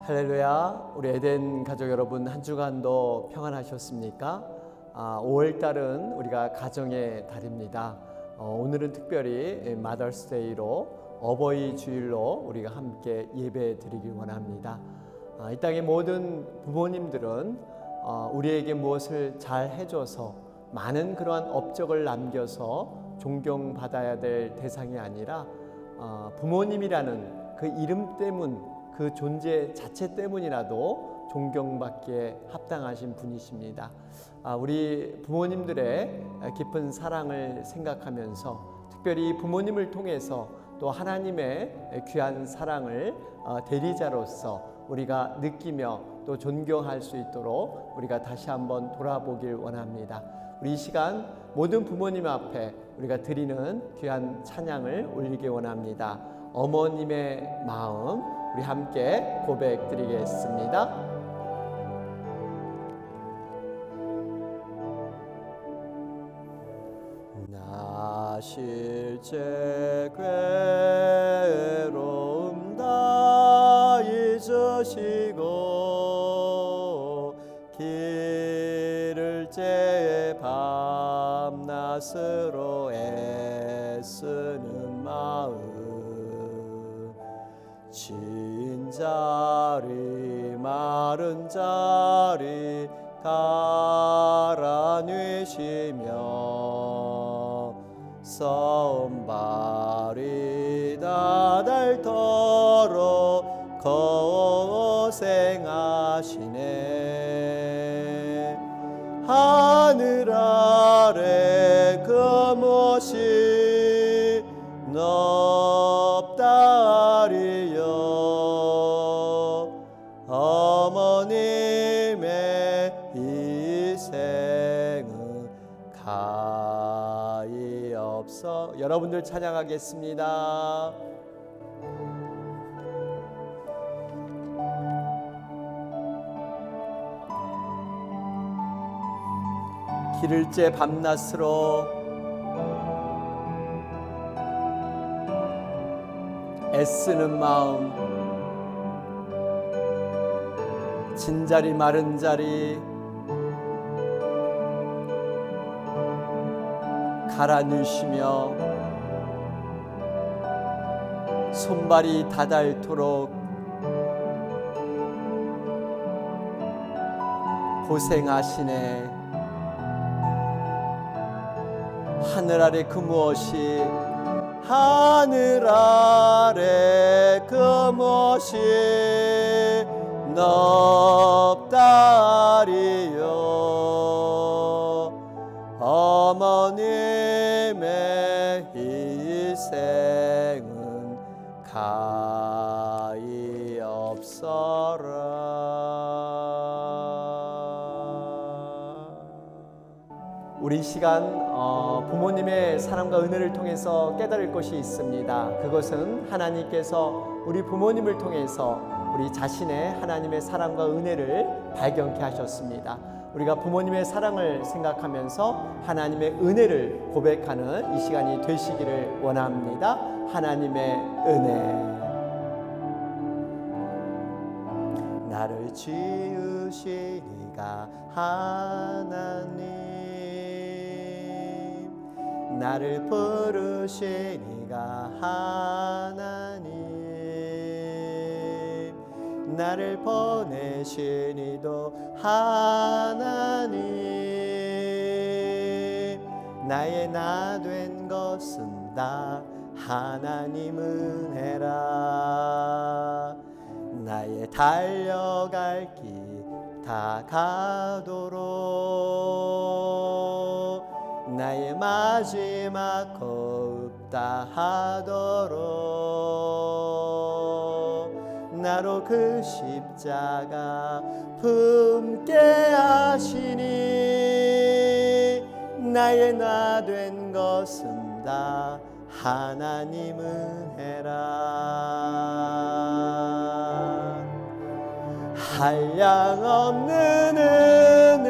할렐루야. 우리 에덴 가족 여러분, 한 주간도 평안하셨습니까? 5월달은 우리가 가정의 달입니다. 오늘은 특별히 마더스데이로 어버이 주일로 우리가 함께 예배 드리길 원합니다. 이 땅의 모든 부모님들은 우리에게 무엇을 잘 해줘서 많은 그러한 업적을 남겨서 존경받아야 될 대상이 아니라 부모님이라는 그 이름 때문, 그 존재 자체 때문이라도 존경받기에 합당하신 분이십니다. 우리 부모님들의 깊은 사랑을 생각하면서 특별히 부모님을 통해서 또 하나님의 귀한 사랑을 대리자로서 우리가 느끼며 또 존경할 수 있도록 우리가 다시 한번 돌아보길 원합니다. 우리 이 시간 모든 부모님 앞에 우리가 드리는 귀한 찬양을 올리기 원합니다. 어머님의 마음 우리 함께 고백 드리겠습니다. 나 실제 괴로움 다 잊으시고 길을 째 밤낮으로 애쓰는 마음 진 자리 마른 자리 갈아뉘시며 썩은 발이 다 닳도록 고생하시네. 하늘 아래 금옷이 높다리여 어머님의 희생은 가히 없어. 여러분들 찬양하겠습니다. 길을 째 밤낮으로 애쓰는 마음 진자리 마른 자리 갈아넣으시며 손발이 다닳도록 고생하시네. 하늘 아래 그 무엇이 하늘 아래 그 무엇이 높다리요 어머님의 희생은 가히 없어라. 우리 시간 부모님의 사랑과 은혜를 통해서 깨달을 것이 있습니다. 그것은 하나님께서 우리 부모님을 통해서 우리 자신의 하나님의 사랑과 은혜를 발견케 하셨습니다. 우리가 부모님의 사랑을 생각하면서 하나님의 은혜를 고백하는 이 시간이 되시기를 원합니다. 하나님의 은혜. 나를 지으신 이가 하나님, 나를 부르신 이가 하나님, 나를 보내신 이도 하나님, 나의 나 된 것은 다 하나님 은혜라. 나의 달려갈 길 다 가도록 나의 마지막 호흡 다 하도록 나로 그 십자가 품게 하시니 나의 나 된 것은 다 하나님 은혜라. 한량없는 은혜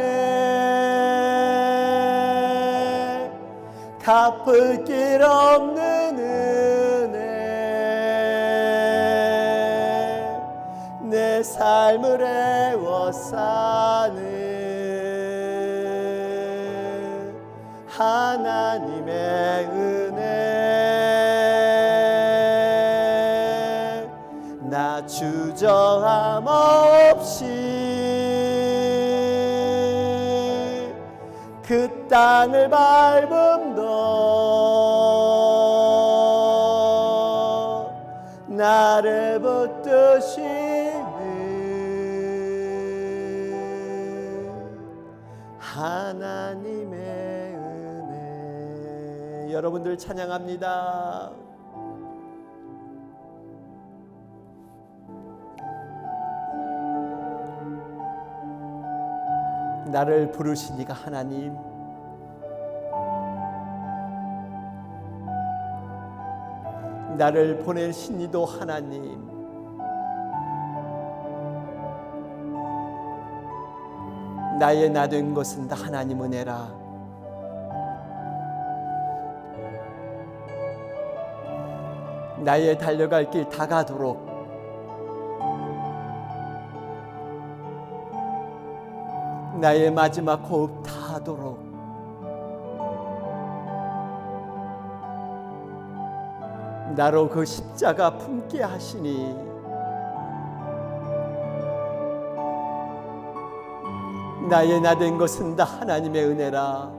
갚을 길 없는 은혜 내 삶 삶을 애워싸는 하나님의 은혜, 나 주저함 없이 그 땅을 밟음도 나를 붙드시는 하나님의 은혜. 여러분들 찬양합니다. 나를 부르시니가 하나님, 나를 보내시니도 하나님, 나의 나 된 것은 다 하나님 은혜라. 나의 달려갈 길 다 가도록 나의 마지막 호흡 다 하도록 나로 그 십자가 품게 하시니 나의 나 된 것은 다 하나님의 은혜라.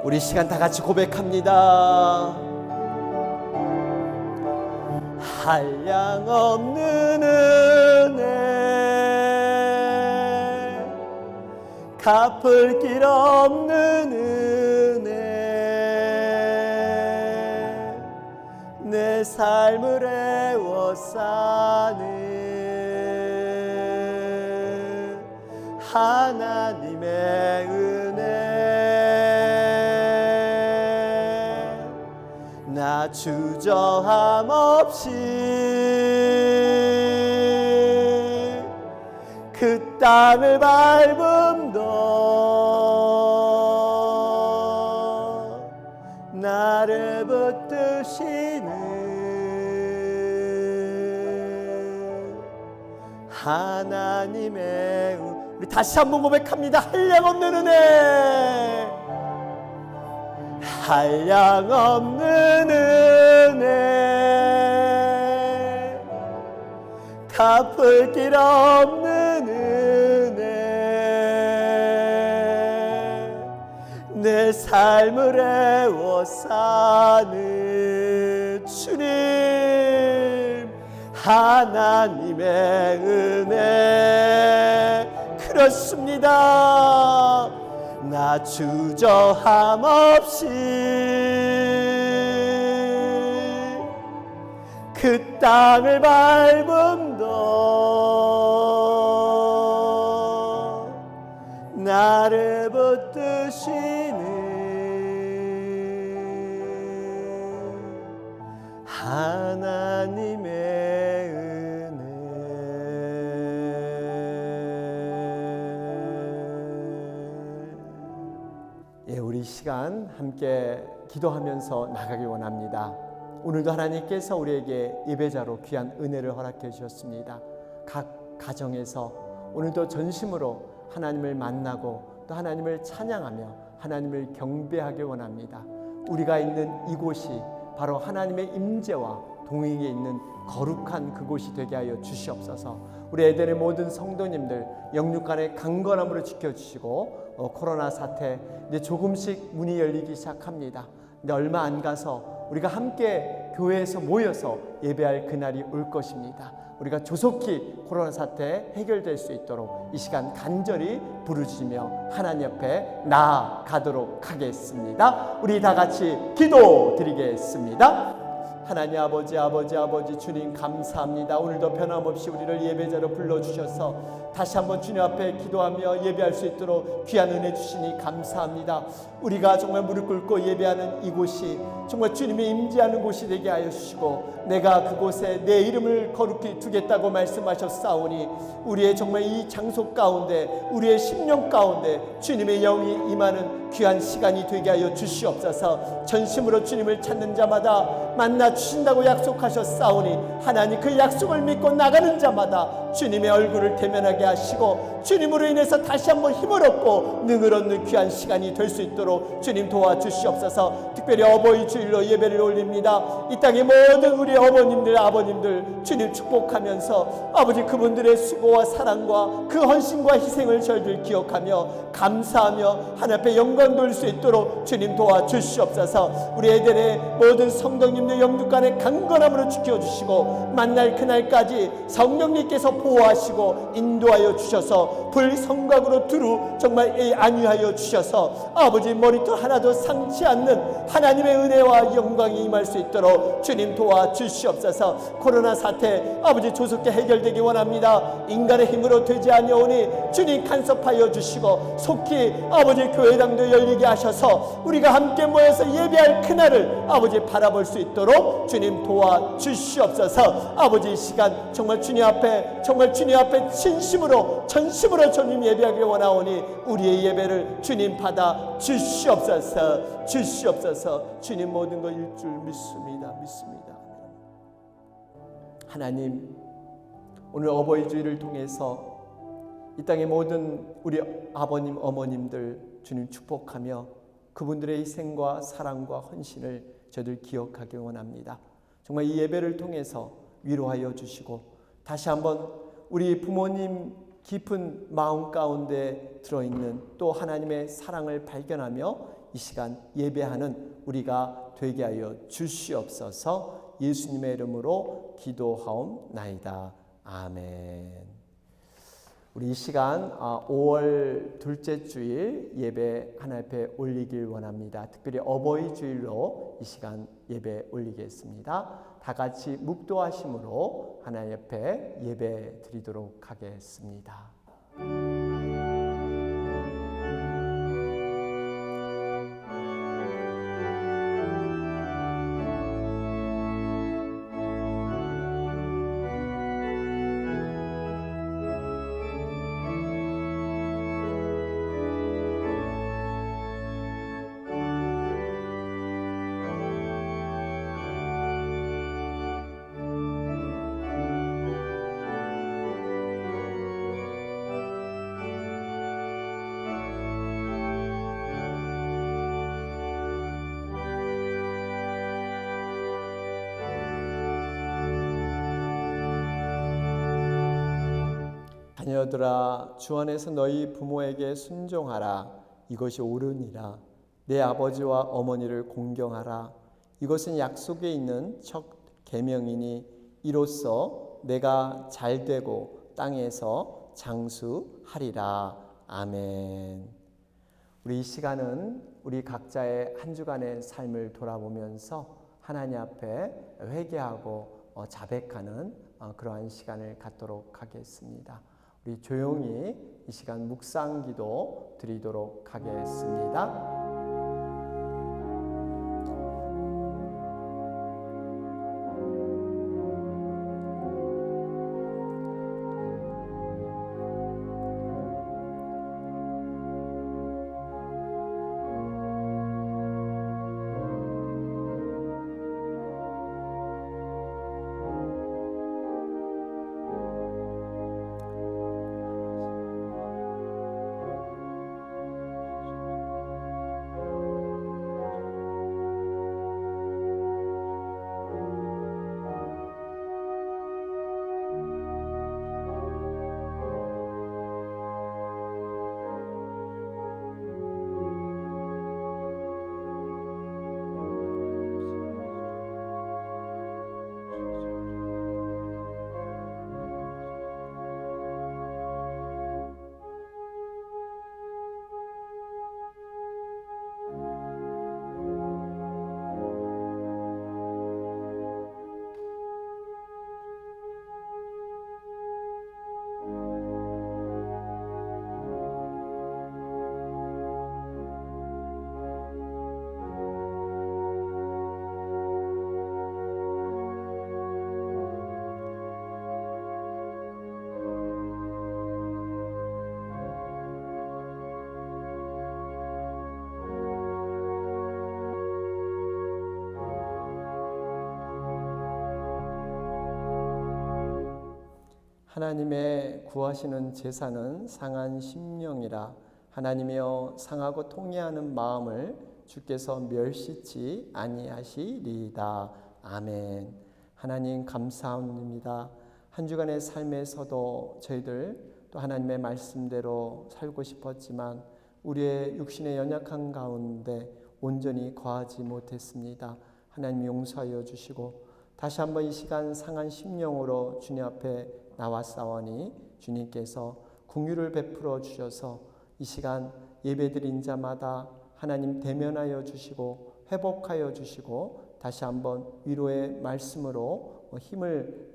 우리 시간 다 같이 고백합니다. 한량 없는 은혜, 갚을 길 없는 은혜, 내 삶을 애워싸는 하나님의 은혜, 나 주저함 없이 그 땅을 밟음도 나를 붙드시는 하나님의 은혜. 우리 다시 한번 고백합니다. 한량 없는 은혜, 한량 없는 은혜, 갚을 길 없는 은혜, 내 삶을 애워싸는 주님 하나님의 은혜. 그렇습니다. 나 주저함 없이 그 땅을 밟음도 나를 붙드시는 하나님의 은혜. 예, 우리 시간 함께 기도하면서 나가기 원합니다. 오늘도 하나님께서 우리에게 예배자로 귀한 은혜를 허락해 주셨습니다. 각 가정에서 오늘도 전심으로 하나님을 만나고 또 하나님을 찬양하며 하나님을 경배하기 원합니다. 우리가 있는 이곳이 바로 하나님의 임재와 동행에 있는 거룩한 그곳이 되게 하여 주시옵소서. 우리 에덴의 모든 성도님들 영육간의 강건함으로 지켜주시고 코로나 사태 이제 조금씩 문이 열리기 시작합니다. 근데 얼마 안 가서 우리가 함께 교회에서 모여서 예배할 그날이 올 것입니다. 우리가 조속히 코로나 사태 해결될 수 있도록 이 시간 간절히 부르짖으며 하나님 옆에 나아가도록 하겠습니다. 우리 다 같이 기도드리겠습니다. 하나님 아버지 주님 감사합니다. 오늘도 변함없이 우리를 예배자로 불러주셔서 다시 한번 주님 앞에 기도하며 예배할 수 있도록 귀한 은혜 주시니 감사합니다. 우리가 정말 무릎 꿇고 예배하는 이곳이 정말 주님이 임재하는 곳이 되게 하여 주시고 내가 그곳에 내 이름을 거룩히 두겠다고 말씀하셨사오니 우리의 정말 이 장소 가운데 우리의 심령 가운데 주님의 영이 임하는 귀한 시간이 되게 하여 주시옵소서. 전심으로 주님을 찾는 자마다 만나 주신다고 약속하셨사오니 하나님 그 약속을 믿고 나가는 자마다 주님의 얼굴을 대면하게 하시고 주님으로 인해서 다시 한번 힘을 얻고 능을 얻는 귀한 시간이 될 수 있도록 주님 도와주시옵소서. 특별히 어버이 주일로 예배를 올립니다. 이 땅의 모든 우리 어머님들 아버님들 주님 축복하면서 아버지 그분들의 수고와 사랑과 그 헌신과 희생을 저희들 기억하며 감사하며 하나님 앞에 영광 돌릴 수 있도록 주님 도와주시옵소서. 우리 에덴의 모든 성도님들 영육간의 강건함으로 지켜주시고 만날 그날까지 성령님께서 보호하시고 인도하여 주셔서 불성각으로 두루 정말 안위하여 주셔서 아버지 머리털 하나도 상치 않는 하나님의 은혜와 영광이 임할 수 있도록 주님 도와주시옵소서. 코로나 사태 아버지 조속히 해결되기 원합니다. 인간의 힘으로 되지 아니오니 주님 간섭하여 주시고 속히 아버지 교회당도 열리게 하셔서 우리가 함께 모여서 예배할 그날을 아버지 바라볼 수 있도록 주님 도와주시옵소서. 아버지 이 시간 정말 주님 앞에 진심으로 전심으로 주님 예배하길 원하오니 우리의 예배를 주님 받아 주시옵소서. 주님 모든 것 일 줄 믿습니다. 하나님 오늘 어버이 주일을 통해서 이 땅의 모든 우리 아버님 어머님들 주님 축복하며 그분들의 희생과 사랑과 헌신을 저희들 기억하길 원합니다. 정말 이 예배를 통해서 위로하여 주시고 다시 한번 우리 부모님 깊은 마음 가운데 들어있는 또 하나님의 사랑을 발견하며 이 시간 예배하는 우리가 되게 하여 주시옵소서. 예수님의 이름으로 기도하옵나이다. 아멘. 우리 이 시간 5월 둘째 주일 예배 하나님 앞에 올리길 원합니다. 특별히 어버이 주일로 이 시간 예배 올리겠습니다. 다 같이 묵도하심으로 하나님 앞에 예배 드리도록 하겠습니다. 자녀들아 주 안에서 너희 부모에게 순종하라. 이것이 옳으니라. 내 아버지와 어머니를 공경하라. 이것은 약속에 있는 첫 계명이니 이로써 내가 잘되고 땅에서 장수하리라. 아멘. 우리 이 시간은 우리 각자의 한 주간의 삶을 돌아보면서 하나님 앞에 회개하고 자백하는 그러한 시간을 갖도록 하겠습니다. 우리 조용히 이 시간 묵상기도 드리도록 하겠습니다. 하나님의 구하시는 제사는 상한 심령이라. 하나님이여 상하고 통회하는 마음을 주께서 멸시치 아니하시리이다. 아멘. 하나님 감사합니다. 한 주간의 삶에서도 저희들 또 하나님의 말씀대로 살고 싶었지만 우리의 육신의 연약한 가운데 온전히 거하지 못했습니다. 하나님 용서하여 주시고 다시 한번 이 시간 상한 심령으로 주님 앞에 나왔사오니 주님께서 긍휼을 베풀어 주셔서 이 시간 예배드린 자마다 하나님 대면하여 주시고 회복하여 주시고 다시 한번 위로의 말씀으로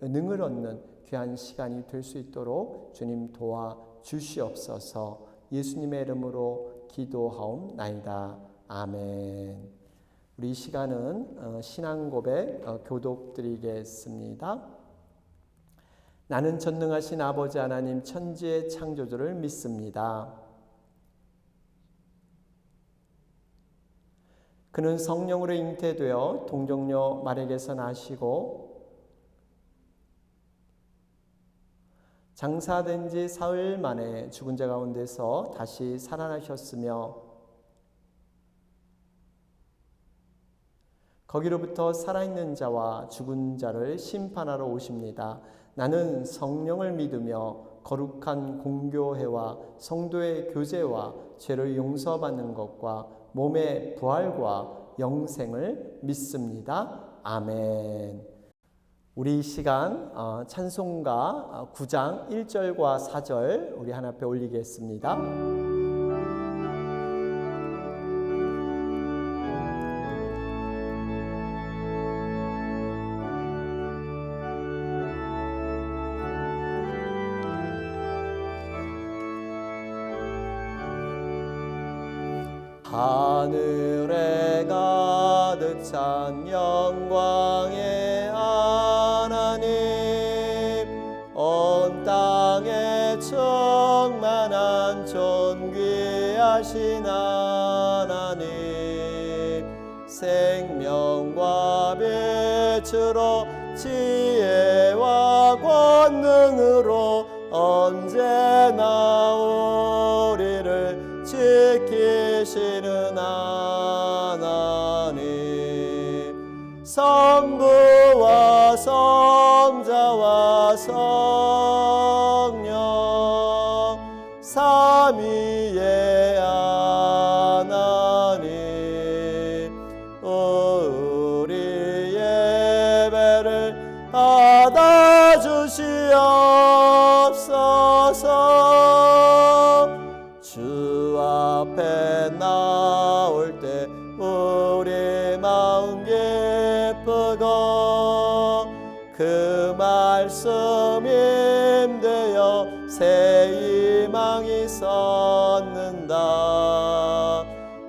능을 얻는 귀한 시간이 될 수 있도록 주님 도와 주시옵소서. 예수님의 이름으로 기도하옵나이다. 아멘. 우리 이 시간은 신앙 고백 교독드리겠습니다. 나는 전능하신 아버지 하나님 천지의 창조주를 믿습니다. 그는 성령으로 잉태되어 동정녀 마리아에게서 나시고 장사된 지 사흘 만에 죽은 자 가운데서 다시 살아나셨으며 거기로부터 살아있는 자와 죽은 자를 심판하러 오십니다. 나는 성령을 믿으며 거룩한 공교회와 성도의 교제와 죄를 용서받는 것과 몸의 부활과 영생을 믿습니다. 아멘. 우리 이 시간 찬송가 9장 1절과 4절 우리 하나 앞에 올리겠습니다. 하늘에 가득 찬 영광의 하나님, 온 땅에 충만한 존귀하신 하나님, 생명과 빛으로 지혜와 권능으로 언제나 우리를 지키시는 하나님, 성부와 성자와 성령 삼위의 하나님, 우리 예배를 받아주시옵소서. 주 앞에 나올 때 우리 마음 기쁘고 그 말씀 힘되어 새 희망이 솟는다.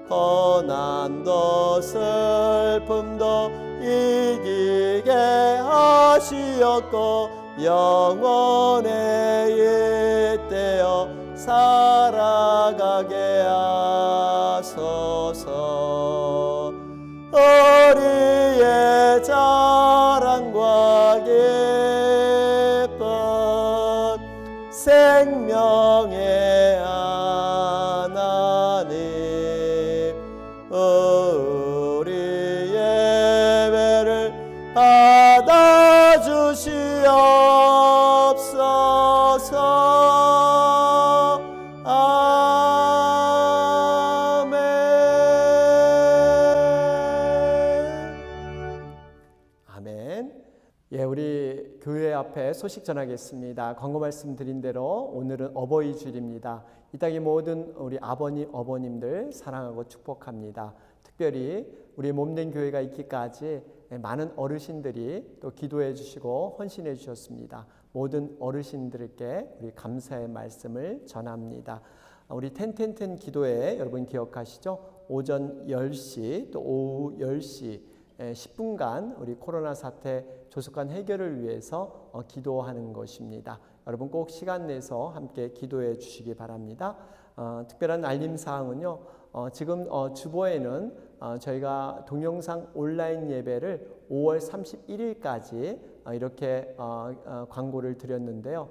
고난도 슬픔도 이기게 하시었고 영원에 잇대어 살아가게 하소서. 우리의 자랑과 기쁨 생명의 하나님, 우리 예배를 받아주시옵소서. 아멘. 아멘. 예, 우리 교회 앞에 소식 전하겠습니다. 광고 말씀드린 대로 오늘은 어버이 주일입니다. 이 땅의 모든 우리 아버님, 어머님들 사랑하고 축복합니다. 특별히 우리 몸된 교회가 있기까지 많은 어르신들이 또 기도해 주시고 헌신해 주셨습니다. 모든 어르신들께 우리 감사의 말씀을 전합니다. 우리 텐텐텐 기도회 여러분 기억하시죠? 오전 10시 또 오후 10시 10분간 우리 코로나 사태 조속한 해결을 위해서 기도하는 것입니다. 여러분 꼭 시간 내서 함께 기도해 주시기 바랍니다. 특별한 알림사항은요, 지금 주보에는 저희가 동영상 온라인 예배를 5월 31일까지 이렇게 광고를 드렸는데요.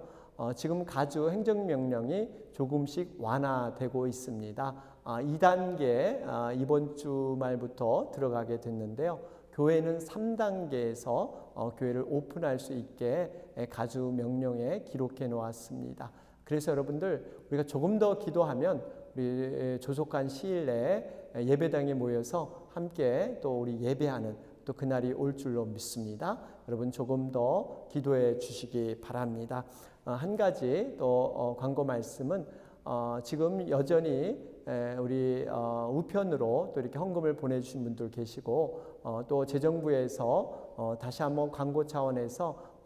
지금 가주 행정명령이 조금씩 완화되고 있습니다. 2단계 이번 주말부터 들어가게 됐는데요. 교회는 3단계에서 교회를 오픈할 수 있게 가주 명령에 기록해 놓았습니다. 그래서 여러분들 우리가 조금 더 기도하면 우리 조속한 시일 내에 예배당에 모여서 함께 또 우리 예배하는 또 그날이 올 줄로 믿습니다. 여러분 조금 더 기도해 주시기 바랍니다. 한 가지 또 광고 말씀은 지금 여전히 우리 우편으로 또 이렇게 헌금을 보내주신 분들 계시고 또 재정부에서 다시 한번 광고 차원에서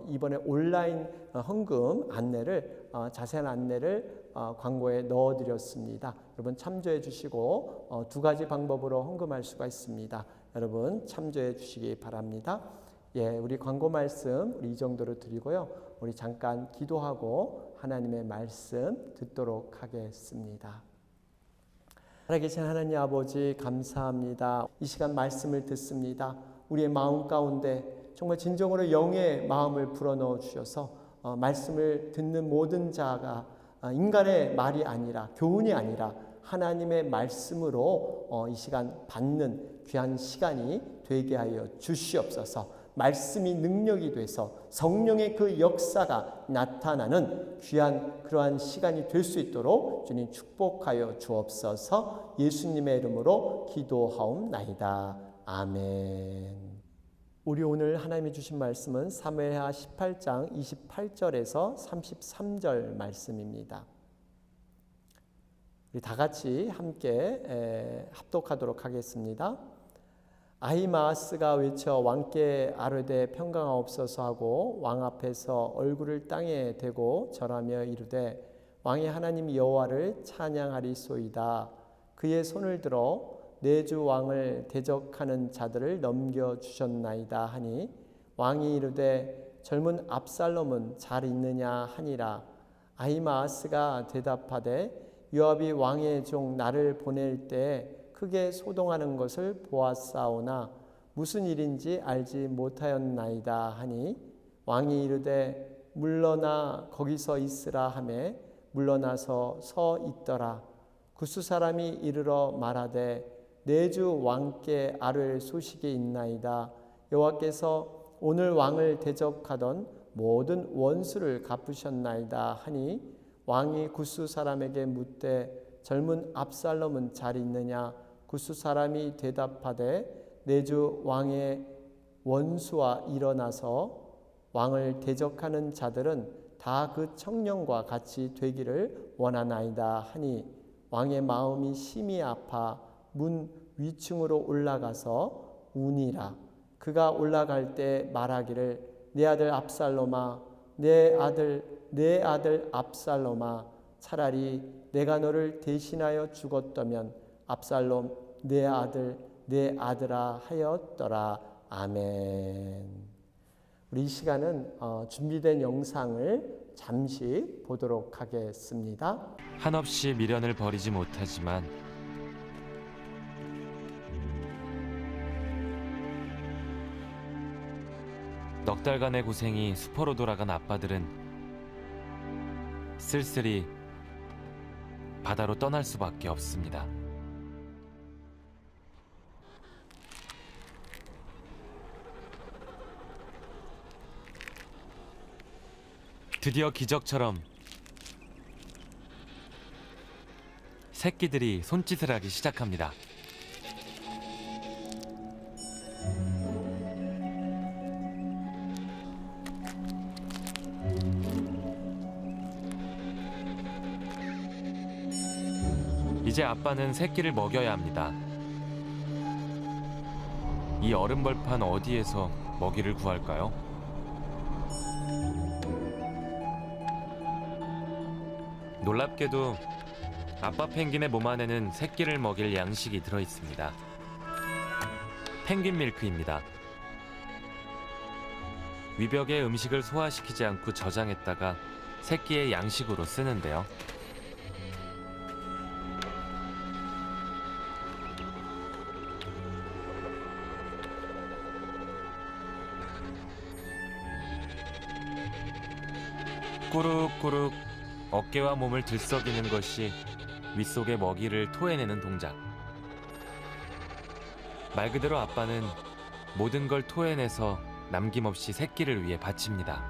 이번에 온라인 헌금 안내를 자세한 안내를 광고에 넣어드렸습니다. 여러분 참조해 주시고 두 가지 방법으로 헌금할 수가 있습니다. 여러분 참조해 주시기 바랍니다. 예, 우리 광고 말씀 우리 이 정도로 드리고요. 우리 잠깐 기도하고 하나님의 말씀 듣도록 하겠습니다. 살아계신 하나님 아버지 감사합니다. 이 시간 말씀을 듣습니다. 우리의 마음 가운데 정말 진정으로 영의 마음을 불어넣어 주셔서 말씀을 듣는 모든 자가 인간의 말이 아니라 교훈이 아니라 하나님의 말씀으로 이 시간 받는 귀한 시간이 되게 하여 주시옵소서. 말씀이 능력이 돼서 성령의 그 역사가 나타나는 귀한 그러한 시간이 될 수 있도록 주님 축복하여 주옵소서. 예수님의 이름으로 기도하옵나이다. 아멘. 우리 오늘 하나님이 주신 말씀은 사무엘하 18장 28절에서 33절 말씀입니다. 우리 다 같이 함께 합독하도록 하겠습니다. 아히마아스가 외쳐 왕께 아뢰되 평강하옵소서 하고 왕 앞에서 얼굴을 땅에 대고 절하며 이르되 왕의 하나님 여호와를 찬양하리소이다. 그의 손을 들어 내 주 왕을 대적하는 자들을 넘겨주셨나이다 하니 왕이 이르되 젊은 압살롬은 잘 있느냐 하니라. 아히마아스가 대답하되 요압이 왕의 종 나를 보낼 때 크게 소동하는 것을 보았사오나 무슨 일인지 알지 못하였나이다 하니 왕이 이르되 물러나 거기서 있으라 하매 물러나서 서 있더라. 구스 사람이 이르러 말하되 내 주 왕께 아뢰 소식이 있나이다. 여호와께서 오늘 왕을 대적하던 모든 원수를 갚으셨나이다 하니 왕이 구스 사람에게 묻되 젊은 압살롬은 잘 있느냐. 구스 사람이 대답하되 내 주 왕의 원수와 일어나서 왕을 대적하는 자들은 다 그 청년과 같이 되기를 원하나이다 하니 왕의 마음이 심히 아파 문 위층으로 올라가서 우니라. 그가 올라갈 때 말하기를 내 아들 압살롬아 내 아들 압살롬아 차라리 내가 너를 대신하여 죽었다면 압살롬 내 아들아 하였더라. 아멘. 우리 이 시간은 준비된 영상을 잠시 보도록 하겠습니다. 한없이 미련을 버리지 못하지만 넉 달간의 고생이 수포로 돌아간 아빠들은 쓸쓸히 바다로 떠날 수밖에 없습니다. 드디어 기적처럼 새끼들이 손짓을 하기 시작합니다. 이제 아빠는 새끼를 먹여야 합니다. 이 얼음벌판 어디에서 먹이를 구할까요? 놀랍게도 아빠 펭귄의 몸 안에는 새끼를 먹일 양식이 들어있습니다. 펭귄 밀크입니다. 위벽에 음식을 소화시키지 않고 저장했다가 새끼의 양식으로 쓰는데요. 꾸룩꾸룩 어깨와 몸을 들썩이는 것이 윗속의 먹이를 토해내는 동작. 말 그대로 아빠는 모든 걸 토해내서 남김없이 새끼를 위해 바칩니다.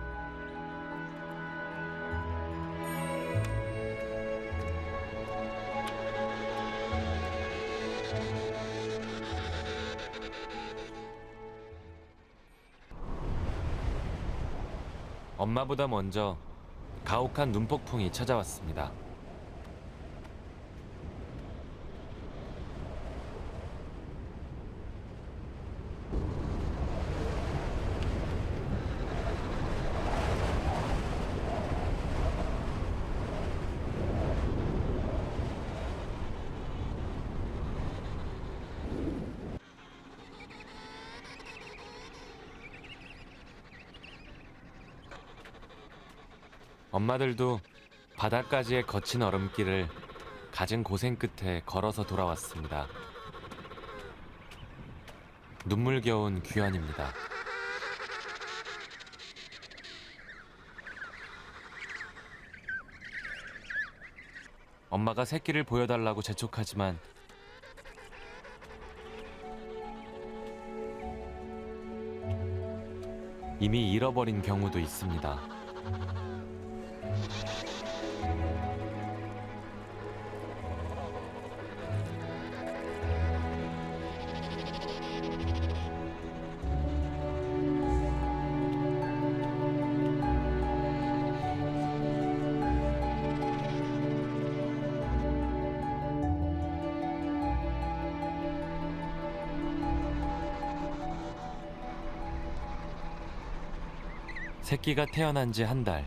엄마보다 먼저 가혹한 눈폭풍이 찾아왔습니다. 엄마들도 바닥까지의 거친 얼음길을 갖은 고생 끝에 걸어서 돌아왔습니다. 눈물겨운 귀환입니다. 엄마가 새끼를 보여달라고 재촉하지만 이미 잃어버린 경우도 있습니다. 새끼가 태어난 지 한 달.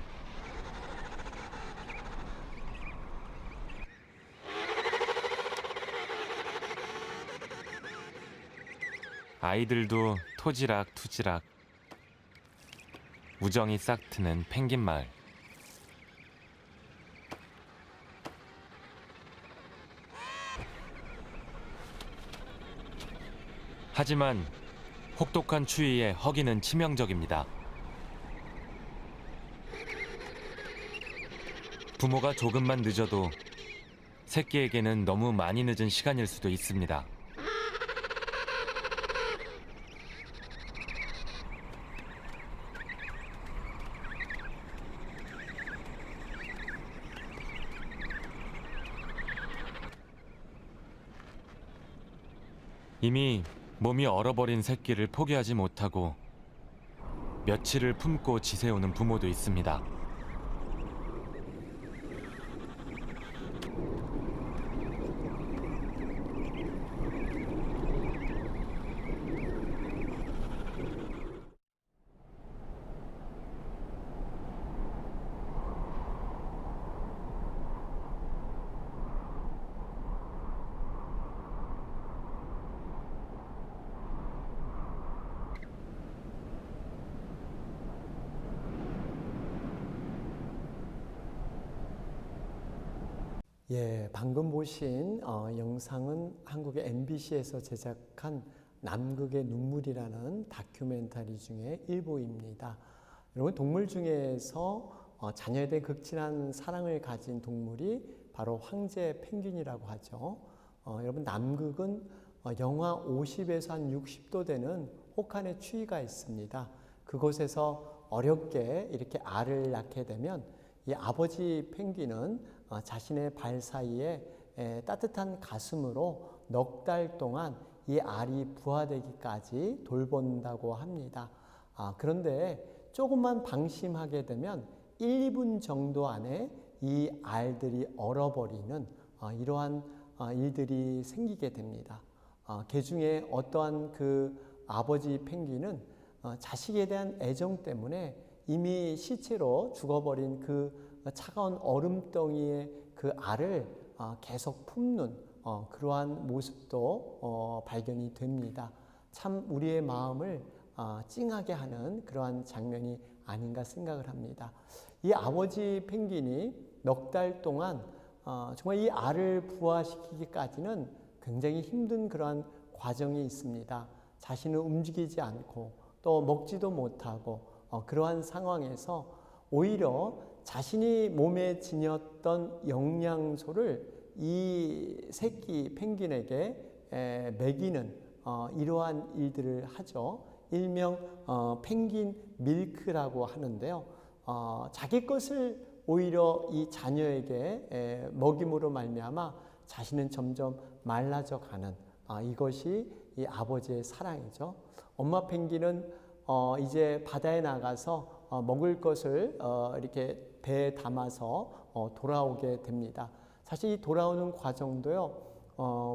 아이들도 토지락 투지락. 우정이 싹 트는 펭귄 마을. 하지만 혹독한 추위에 허기는 치명적입니다. 부모가 조금만 늦어도 새끼에게는 너무 많이 늦은 시간일 수도 있습니다. 이미 몸이 얼어버린 새끼를 포기하지 못하고 며칠을 품고 지새우는 부모도 있습니다. 예, 방금 보신 영상은 한국의 MBC에서 제작한 남극의 눈물이라는 다큐멘터리 중에 일부입니다. 여러분, 동물 중에서 자녀에 대해 극진한 사랑을 가진 동물이 바로 황제 펭귄이라고 하죠. 여러분, 남극은 영하 50에서 한 60도 되는 혹한의 추위가 있습니다. 그곳에서 어렵게 이렇게 알을 낳게 되면 이 아버지 펭귄은 자신의 발 사이에 따뜻한 가슴으로 넉 달 동안 이 알이 부화되기까지 돌본다고 합니다. 그런데 조금만 방심하게 되면 1, 2분 정도 안에 이 알들이 얼어버리는 이러한 일들이 생기게 됩니다. 그중에 어떠한 그 아버지 펭귄은 자식에 대한 애정 때문에 이미 시체로 죽어버린 그 차가운 얼음덩이의 그 알을 계속 품는 그러한 모습도 발견이 됩니다. 참 우리의 마음을 찡하게 하는 그러한 장면이 아닌가 생각을 합니다. 이 아버지 펭귄이 넉 달 동안 정말 이 알을 부화시키기까지는 굉장히 힘든 그러한 과정이 있습니다. 자신은 움직이지 않고 또 먹지도 못하고 그러한 상황에서 오히려 자신이 몸에 지녔던 영양소를 이 새끼 펭귄에게 먹이는 이러한 일들을 하죠. 일명 펭귄 밀크라고 하는데요. 자기 것을 오히려 이 자녀에게 먹임으로 말미암아 자신은 점점 말라져 가는 이것이 이 아버지의 사랑이죠. 엄마 펭귄은 이제 바다에 나가서 먹을 것을 이렇게 배에 담아서 돌아오게 됩니다. 사실 이 돌아오는 과정도요,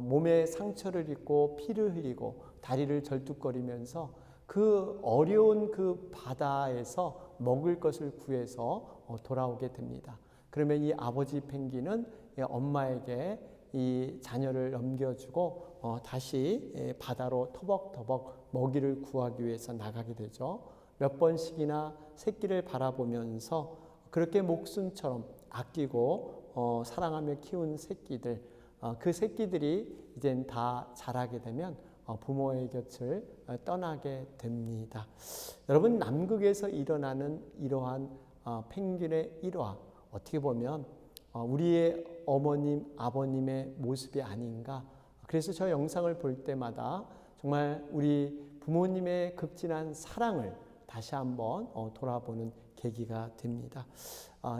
몸에 상처를 입고 피를 흘리고 다리를 절뚝거리면서 그 어려운 그 바다에서 먹을 것을 구해서 돌아오게 됩니다. 그러면 이 아버지 펭귄은 엄마에게 이 자녀를 넘겨주고 다시 바다로 터벅터벅 먹이를 구하기 위해서 나가게 되죠. 몇 번씩이나 새끼를 바라보면서 그렇게 목숨처럼 아끼고 사랑하며 키운 새끼들, 그 새끼들이 이젠 다 자라게 되면 부모의 곁을 떠나게 됩니다. 여러분, 남극에서 일어나는 이러한 펭귄의 일화, 어떻게 보면 우리의 어머님, 아버님의 모습이 아닌가. 그래서 저 영상을 볼 때마다 정말 우리 부모님의 극진한 사랑을 다시 한번 돌아보는 계기가 됩니다.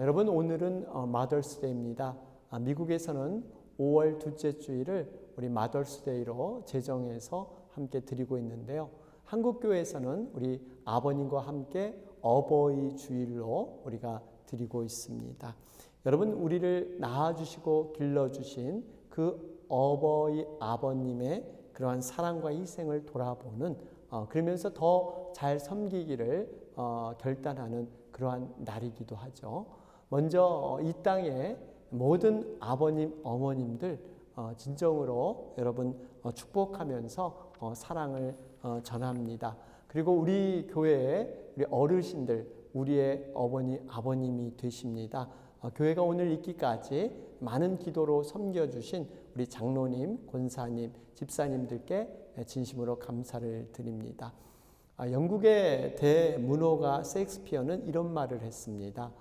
여러분, 오늘은 마더스데이입니다. 미국에서는 5월 둘째 주일을 우리 마더스데이로 제정해서 함께 드리고 있는데요. 한국교회에서는 우리 아버님과 함께 어버이 주일로 우리가 드리고 있습니다. 여러분, 우리를 낳아주시고 길러주신 그 어버이 아버님의 그러한 사랑과 희생을 돌아보는, 그러면서 더 잘 섬기기를 결단하는 그러한 날이기도 하죠. 먼저 이 땅의 모든 아버님, 어머님들 진정으로 여러분 축복하면서 사랑을 전합니다. 그리고 우리 교회의 우리 어르신들, 우리의 어머니, 아버님이 되십니다. 교회가 오늘 있기까지 많은 기도로 섬겨주신 우리 장로님, 권사님, 집사님들께 진심으로 감사를 드립니다. 영국의 대문호가 셰익스피어는 이런 말을 했습니다.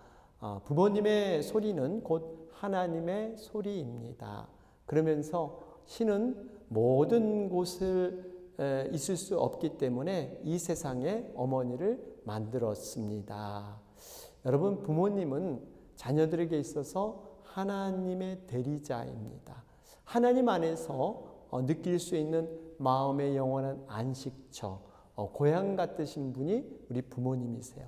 부모님의 소리는 곧 하나님의 소리입니다. 그러면서 신은 모든 곳을 있을 수 없기 때문에 이 세상에 어머니를 만들었습니다. 여러분, 부모님은 자녀들에게 있어서 하나님의 대리자입니다. 하나님 안에서 느낄 수 있는 마음의 영원한 안식처, 고향 같으신 분이 우리 부모님이세요.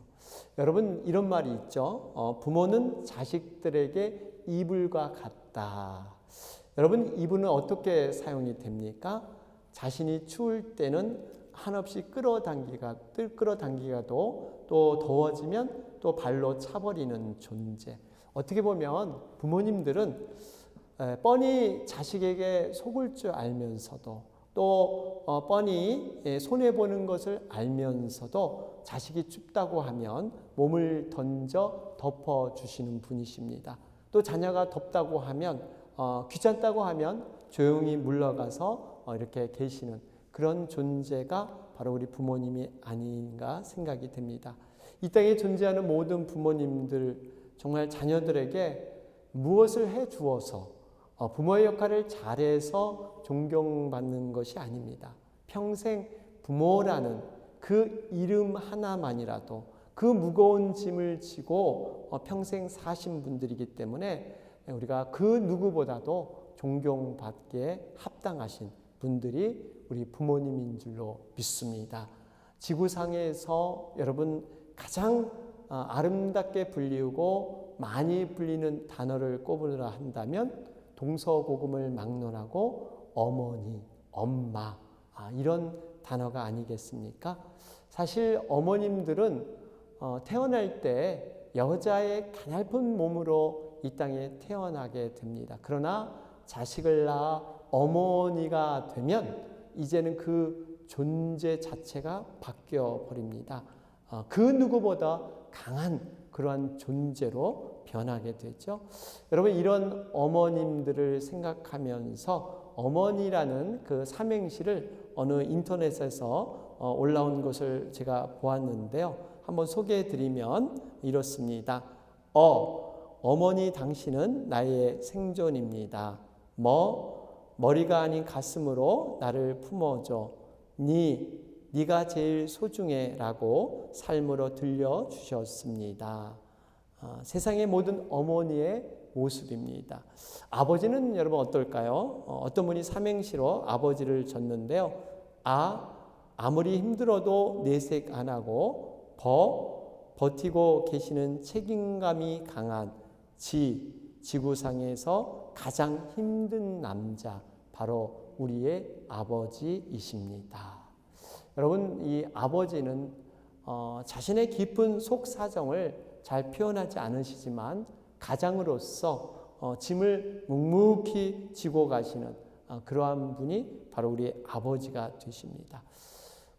여러분, 이런 말이 있죠. 부모는 자식들에게 이불과 같다. 여러분, 이불은 어떻게 사용이 됩니까? 자신이 추울 때는 한없이 끌어당기가도 또 더워지면 또 발로 차버리는 존재. 어떻게 보면 부모님들은 뻔히 자식에게 속을 줄 알면서도 또 뻔히 손해보는 것을 알면서도 자식이 춥다고 하면 몸을 던져 덮어주시는 분이십니다. 또 자녀가 덥다고 하면 귀찮다고 하면 조용히 물러가서 이렇게 계시는 그런 존재가 바로 우리 부모님이 아닌가 생각이 됩니다. 이 땅에 존재하는 모든 부모님들 정말 자녀들에게 무엇을 해 주어서 부모의 역할을 잘해서 존경받는 것이 아닙니다. 평생 부모라는 그 이름 하나만이라도 그 무거운 짐을 지고 평생 사신 분들이기 때문에 우리가 그 누구보다도 존경받기에 합당하신 분들이 우리 부모님인 줄로 믿습니다. 지구상에서 여러분 가장 아름답게 불리우고 많이 불리는 단어를 꼽으라 한다면 동서고금을 막론하고 어머니, 엄마, 이런 단어가 아니겠습니까? 사실 어머님들은 태어날 때 여자의 가냘픈 몸으로 이 땅에 태어나게 됩니다. 그러나 자식을 낳아 어머니가 되면 이제는 그 존재 자체가 바뀌어 버립니다. 그 누구보다 강한 그러한 존재로 변하게 되죠. 여러분, 이런 어머님들을 생각하면서 어머니라는 그 삼행시를 어느 인터넷에서 올라온 것을 제가 보았는데요. 한번 소개해 드리면 이렇습니다. 어머니 당신은 나의 생존입니다. 머리가 아닌 가슴으로 나를 품어줘. 네가 제일 소중해 라고 삶으로 들려주셨습니다. 세상의 모든 어머니의 모습입니다. 아버지는 여러분 어떨까요? 어떤 분이 삼행시로 아버지를 졌는데요. 아무리 힘들어도 내색 안 하고 버티고 계시는 책임감이 강한 지구상에서 가장 힘든 남자, 바로 우리의 아버지이십니다. 여러분, 이 아버지는 자신의 깊은 속 사정을 잘 표현하지 않으시지만 가장으로서 짐을 묵묵히 지고 가시는 그러한 분이 바로 우리의 아버지가 되십니다.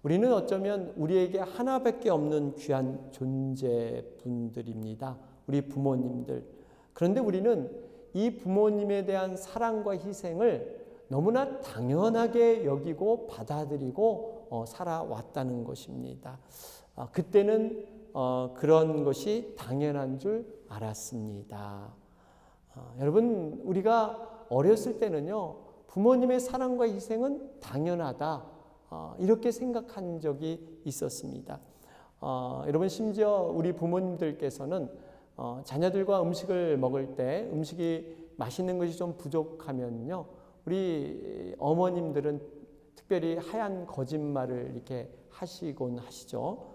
우리는 어쩌면 우리에게 하나밖에 없는 귀한 존재분들입니다. 우리 부모님들. 그런데 우리는 이 부모님에 대한 사랑과 희생을 너무나 당연하게 여기고 받아들이고 살아왔다는 것입니다. 그때는 그런 것이 당연한 줄 알았습니다. 여러분, 우리가 어렸을 때는요, 부모님의 사랑과 희생은 당연하다, 이렇게 생각한 적이 있었습니다. 여러분, 심지어 우리 부모님들께서는 자녀들과 음식을 먹을 때 음식이 맛있는 것이 좀 부족하면요, 우리 어머님들은 특별히 하얀 거짓말을 이렇게 하시곤 하시죠.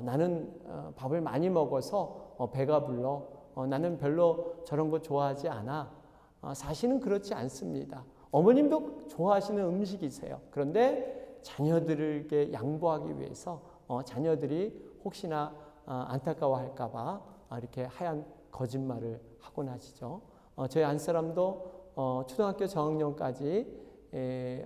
나는 밥을 많이 먹어서 배가 불러. 나는 별로 저런 거 좋아하지 않아. 사실은 그렇지 않습니다. 어머님도 좋아하시는 음식이세요. 그런데 자녀들에게 양보하기 위해서 자녀들이 혹시나 안타까워할까 봐 이렇게 하얀 거짓말을 하곤 하시죠. 저희 안사람도 초등학교 저학년까지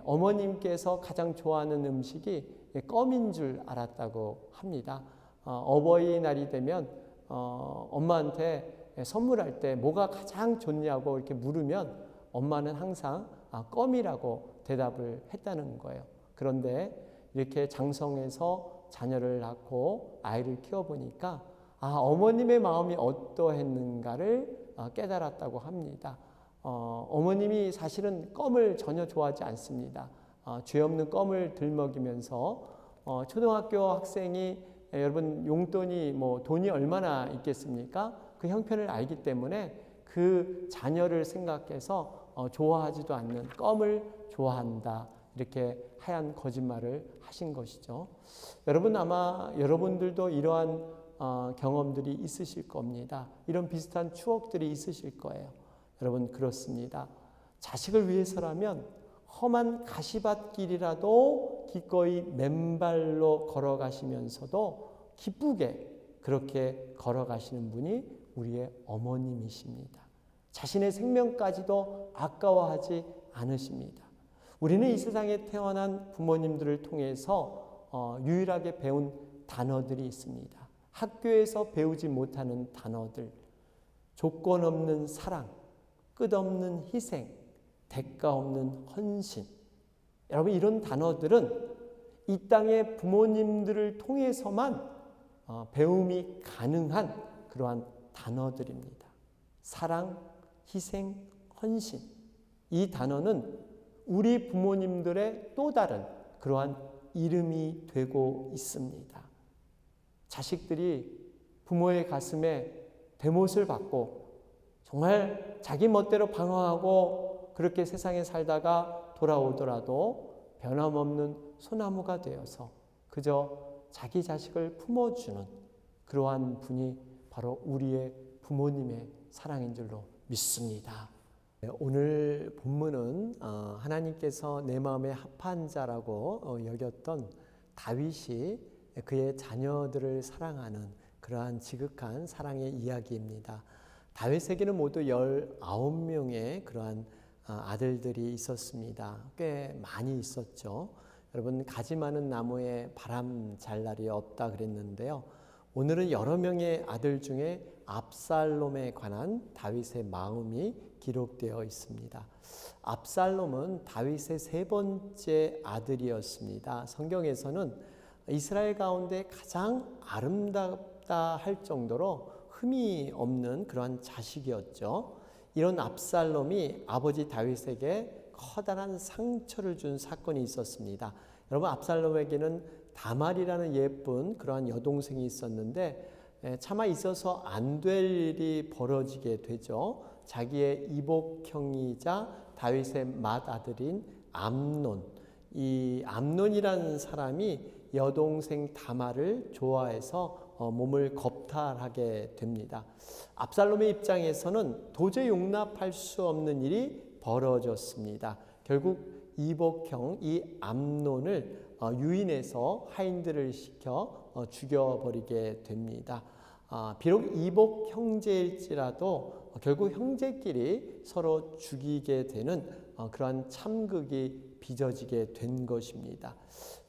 어머님께서 가장 좋아하는 음식이 껌인 줄 알았다고 합니다. 어버이날이 되면 엄마한테 선물할 때 뭐가 가장 좋냐고 이렇게 물으면 엄마는 항상 껌이라고 대답을 했다는 거예요. 그런데 이렇게 장성해서 자녀를 낳고 아이를 키워보니까 어머님의 마음이 어떠했는가를 깨달았다고 합니다. 어머님이 사실은 껌을 전혀 좋아하지 않습니다. 죄 없는 껌을 들먹이면서 초등학교 학생이 여러분 용돈이 돈이 얼마나 있겠습니까? 그 형편을 알기 때문에 그 자녀를 생각해서 좋아하지도 않는 껌을 좋아한다, 이렇게 하얀 거짓말을 하신 것이죠. 여러분, 아마 여러분들도 이러한 경험들이 있으실 겁니다. 이런 비슷한 추억들이 있으실 거예요. 여러분, 그렇습니다. 자식을 위해서라면 험한 가시밭길이라도 기꺼이 맨발로 걸어가시면서도 기쁘게 그렇게 걸어가시는 분이 우리의 어머님이십니다. 자신의 생명까지도 아까워하지 않으십니다. 우리는 이 세상에 태어난 부모님들을 통해서 유일하게 배운 단어들이 있습니다. 학교에서 배우지 못하는 단어들, 조건 없는 사랑, 끝없는 희생, 대가 없는 헌신. 여러분, 이런 단어들은 이 땅의 부모님들을 통해서만 배움이 가능한 그러한 단어들입니다. 사랑, 희생, 헌신. 이 단어는 우리 부모님들의 또 다른 그러한 이름이 되고 있습니다. 자식들이 부모의 가슴에 대못을 받고 정말 자기 멋대로 방황하고 그렇게 세상에 살다가 돌아오더라도 변함없는 소나무가 되어서 그저 자기 자식을 품어주는 그러한 분이 바로 우리의 부모님의 사랑인 줄로 믿습니다. 오늘 본문은 하나님께서 내 마음에 합한 자라고 여겼던 다윗이 그의 자녀들을 사랑하는 그러한 지극한 사랑의 이야기입니다. 다윗에게는 모두 19명의 그러한 아들들이 있었습니다. 꽤 많이 있었죠. 여러분, 가지 많은 나무에 바람 잘 날이 없다 그랬는데요. 오늘은 여러 명의 아들 중에 압살롬에 관한 다윗의 마음이 기록되어 있습니다. 압살롬은 다윗의 세 번째 아들이었습니다. 성경에서는 이스라엘 가운데 가장 아름답다 할 정도로 흠이 없는 그러한 자식이었죠. 이런 압살롬이 아버지 다윗에게 커다란 상처를 준 사건이 있었습니다. 여러분, 압살롬에게는 다말이라는 예쁜 그러한 여동생이 있었는데 차마 있어서 안 될 일이 벌어지게 되죠. 자기의 이복형이자 다윗의 맏아들인 암논, 이 암논이라는 사람이 여동생 다말을 좋아해서 몸을 겁탈하게 됩니다. 압살롬의 입장에서는 도저히 용납할 수 없는 일이 벌어졌습니다. 결국 이복형 이 암논을 유인해서 하인들을 시켜 죽여버리게 됩니다. 비록 이복 형제일지라도 결국 형제끼리 서로 죽이게 되는 그러한 참극이 빚어지게 된 것입니다.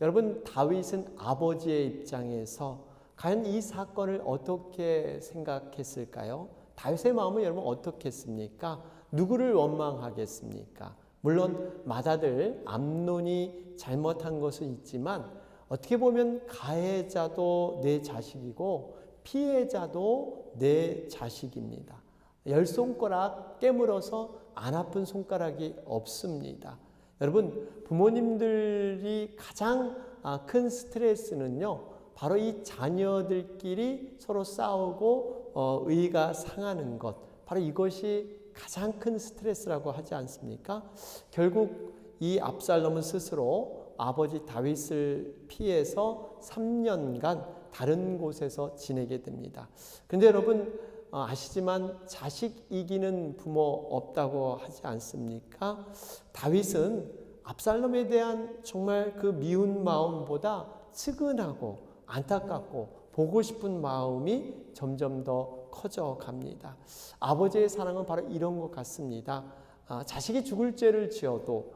여러분, 다윗은 아버지의 입장에서 과연 이 사건을 어떻게 생각했을까요? 다윗의 마음은 여러분 어떻겠습니까? 누구를 원망하겠습니까? 물론 맏아들 암논이 잘못한 것은 있지만 어떻게 보면 가해자도 내 자식이고 피해자도 내 자식입니다. 10손가락 깨물어서 안 아픈 손가락이 없습니다. 여러분, 부모님들이 가장 큰 스트레스는요, 바로 이 자녀들끼리 서로 싸우고 의가 상하는 것, 바로 이것이 가장 큰 스트레스라고 하지 않습니까? 결국 이 압살롬은 스스로 아버지 다윗을 피해서 3년간 다른 곳에서 지내게 됩니다. 그런데 여러분 아시지만 자식 이기는 부모 없다고 하지 않습니까? 다윗은 압살롬에 대한 정말 그 미운 마음보다 측은하고 안타깝고 보고 싶은 마음이 점점 더 커져 갑니다. 아버지의 사랑은 바로 이런 것 같습니다. 자식이 죽을 죄를 지어도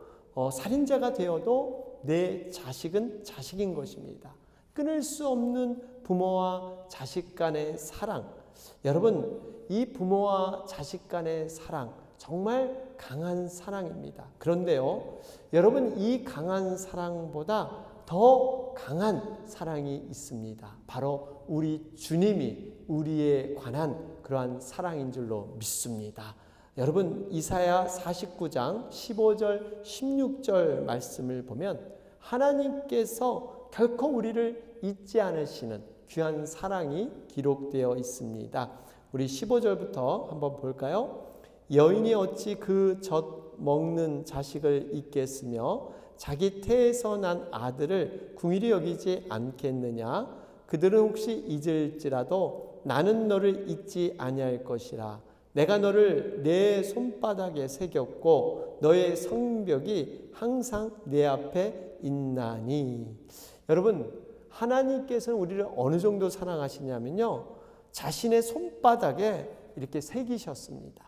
살인자가 되어도 내 자식은 자식인 것입니다. 끊을 수 없는 부모와 자식 간의 사랑. 여러분, 이 부모와 자식 간의 사랑 정말 강한 사랑입니다. 그런데요, 여러분, 이 강한 사랑보다 더 강한 사랑이 있습니다. 바로 우리 주님이 우리에 관한 그러한 사랑인 줄로 믿습니다. 여러분, 이사야 49장 15절 16절 말씀을 보면 하나님께서 결코 우리를 잊지 않으시는 귀한 사랑이 기록되어 있습니다. 우리 15절부터 한번 볼까요? 여인이 어찌 그 젖 먹는 자식을 잊겠으며 자기 태에서 난 아들을 궁일이 여기지 않겠느냐? 그들은 혹시 잊을지라도 나는 너를 잊지 아니할 것이라. 내가 너를 내 손바닥에 새겼고 너의 성벽이 항상 내 앞에 있나니. 여러분, 하나님께서는 우리를 어느 정도 사랑하시냐면요, 자신의 손바닥에 이렇게 새기셨습니다.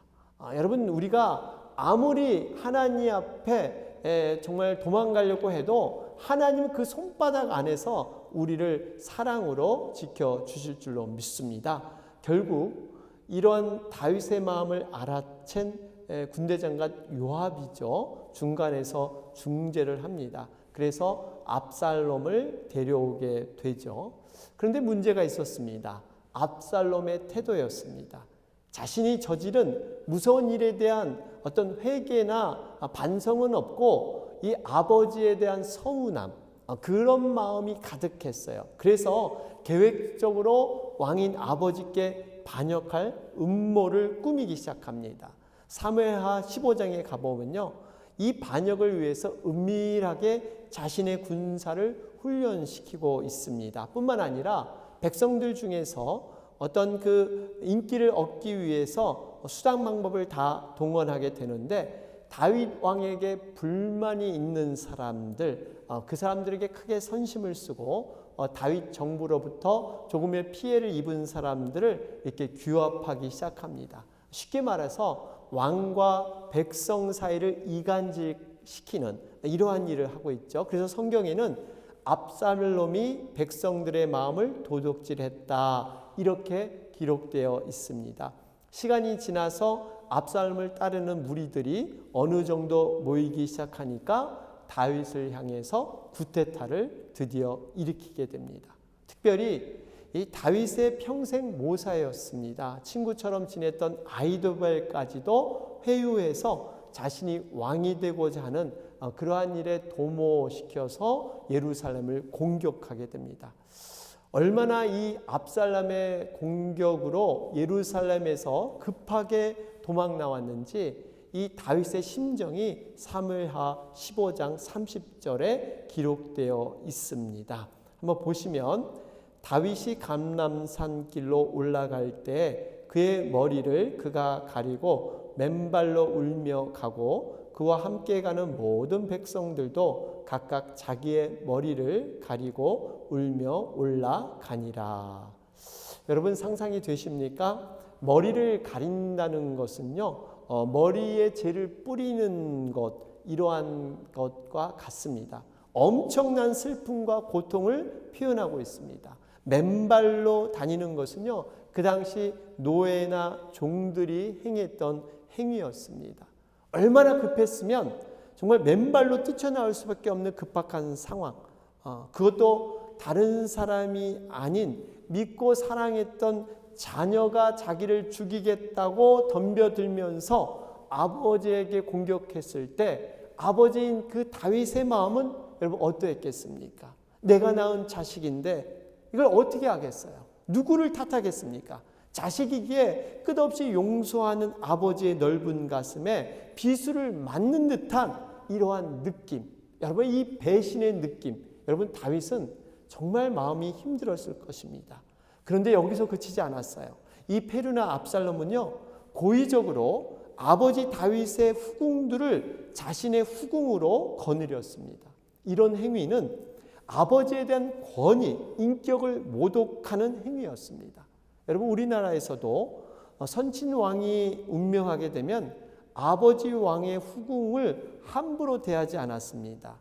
여러분, 우리가 아무리 하나님 앞에 정말 도망가려고 해도 하나님은 그 손바닥 안에서 우리를 사랑으로 지켜주실 줄로 믿습니다. 결국 이런 다윗의 마음을 알아챈 군대장관 요압이죠. 중간에서 중재를 합니다. 그래서 압살롬을 데려오게 되죠. 그런데 문제가 있었습니다. 압살롬의 태도였습니다. 자신이 저지른 무서운 일에 대한 어떤 회개나 반성은 없고 이 아버지에 대한 서운함, 그런 마음이 가득했어요. 그래서 계획적으로 왕인 아버지께 반역할 음모를 꾸미기 시작합니다. 사무엘하 15장에 가보면요, 이 반역을 위해서 은밀하게 자신의 군사를 훈련시키고 있습니다. 뿐만 아니라 백성들 중에서 어떤 그 인기를 얻기 위해서 수단 방법을 다 동원하게 되는데 다윗 왕에게 불만이 있는 사람들, 그 사람들에게 크게 선심을 쓰고 다윗 정부로부터 조금의 피해를 입은 사람들을 이렇게 규합하기 시작합니다. 쉽게 말해서 왕과 백성 사이를 이간질시키는 이러한 일을 하고 있죠. 그래서 성경에는 압살롬이 백성들의 마음을 도적질했다, 이렇게 기록되어 있습니다. 시간이 지나서 압살롬을 따르는 무리들이 어느 정도 모이기 시작하니까 다윗을 향해서 쿠데타를 드디어 일으키게 됩니다. 특별히 이 다윗의 평생 모사였습니다. 친구처럼 지냈던 아이도벨까지도 회유해서 자신이 왕이 되고자 하는 그러한 일에 도모시켜서 예루살렘을 공격하게 됩니다. 얼마나 이 압살롬의 공격으로 예루살렘에서 급하게 도망 나왔는지 이 다윗의 심정이 사무엘하 15장 30절에 기록되어 있습니다. 한번 보시면 다윗이 감람산 길로 올라갈 때 그의 머리를 그가 가리고 맨발로 울며 가고 그와 함께 가는 모든 백성들도 각각 자기의 머리를 가리고 울며 올라가니라. 여러분 상상이 되십니까? 머리를 가린다는 것은요, 머리에 재를 뿌리는 것, 이러한 것과 같습니다. 엄청난 슬픔과 고통을 표현하고 있습니다. 맨발로 다니는 것은요, 그 당시 노예나 종들이 행했던 행위였습니다. 얼마나 급했으면 정말 맨발로 뛰쳐나올 수밖에 없는 급박한 상황, 그것도 다른 사람이 아닌 믿고 사랑했던 자녀가 자기를 죽이겠다고 덤벼들면서 아버지에게 공격했을 때 아버지인 그 다윗의 마음은 여러분 어떠했겠습니까? 내가 낳은 자식인데 이걸 어떻게 하겠어요? 누구를 탓하겠습니까? 자식이기에 끝없이 용서하는 아버지의 넓은 가슴에 비수를 맞는 듯한 이러한 느낌, 여러분 이 배신의 느낌, 여러분 다윗은 정말 마음이 힘들었을 것입니다. 그런데 여기서 그치지 않았어요. 이 페루나 압살롬은요, 고의적으로 아버지 다윗의 후궁들을 자신의 후궁으로 거느렸습니다. 이런 행위는 아버지에 대한 권위, 인격을 모독하는 행위였습니다. 여러분 우리나라에서도 선친왕이 운명하게 되면 아버지 왕의 후궁을 함부로 대하지 않았습니다.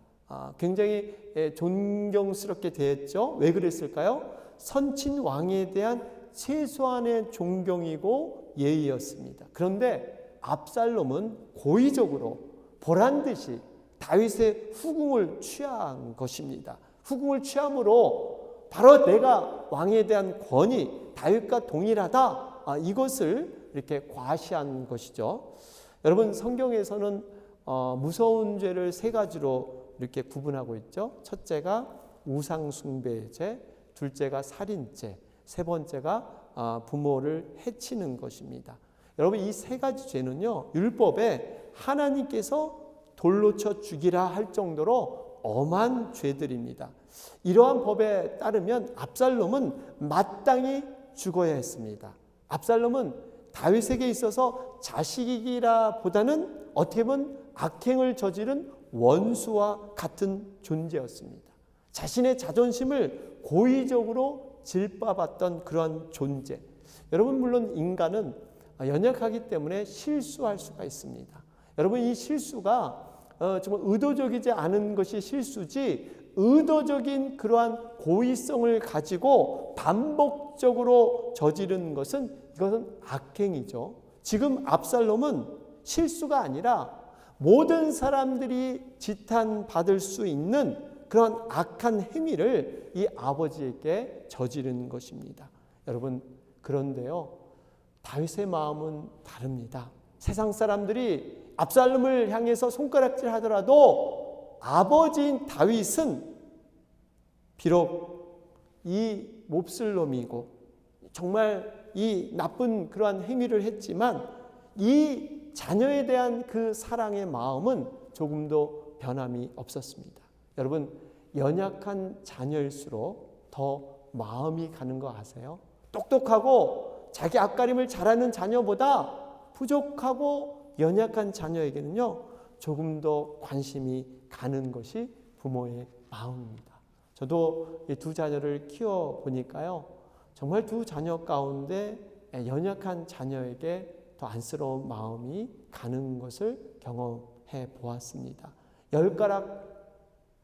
굉장히 존경스럽게 대했죠. 왜 그랬을까요? 선친왕에 대한 최소한의 존경이고 예의였습니다. 그런데 압살롬은 고의적으로 보란듯이 다윗의 후궁을 취한 것입니다. 후궁을 취함으로 바로 내가 왕에 대한 권위, 다윗과 동일하다, 이것을 이렇게 과시한 것이죠. 여러분 성경에서는 무서운 죄를 세 가지로 이렇게 구분하고 있죠. 첫째가 우상숭배죄, 둘째가 살인죄, 세 번째가 부모를 해치는 것입니다. 여러분 이 세 가지 죄는요, 율법에 하나님께서 돌로 쳐 죽이라 할 정도로 엄한 죄들입니다. 이러한 법에 따르면 압살롬은 마땅히 죽어야 했습니다. 압살롬은 다윗에게 있어서 자식이라 보다는 어떻게 보면 악행을 저지른 원수와 같은 존재였습니다. 자신의 자존심을 고의적으로 질밥았던 그런 존재. 여러분 물론 인간은 연약하기 때문에 실수할 수가 있습니다. 여러분 이 실수가 정말 의도적이지 않은 것이 실수지 의도적인 그러한 고의성을 가지고 반복적으로 저지른 것은 이것은 악행이죠. 지금 압살롬은 실수가 아니라 모든 사람들이 지탄받을 수 있는 그런 악한 행위를 이 아버지에게 저지른 것입니다. 여러분 그런데요, 다윗의 마음은 다릅니다. 세상 사람들이 압살롬을 향해서 손가락질 하더라도 아버지인 다윗은 비록 이 몹쓸 놈이고 정말 이 나쁜 그러한 행위를 했지만 이 자녀에 대한 그 사랑의 마음은 조금도 변함이 없었습니다. 여러분 연약한 자녀일수록 더 마음이 가는 거 아세요? 똑똑하고 자기 앞가림을 잘하는 자녀보다 부족하고 연약한 자녀에게는요 조금 더 관심이 가는 것이 부모의 마음입니다. 저도 이 두 자녀를 키워보니까요 정말 두 자녀 가운데 연약한 자녀에게 더 안쓰러운 마음이 가는 것을 경험해 보았습니다.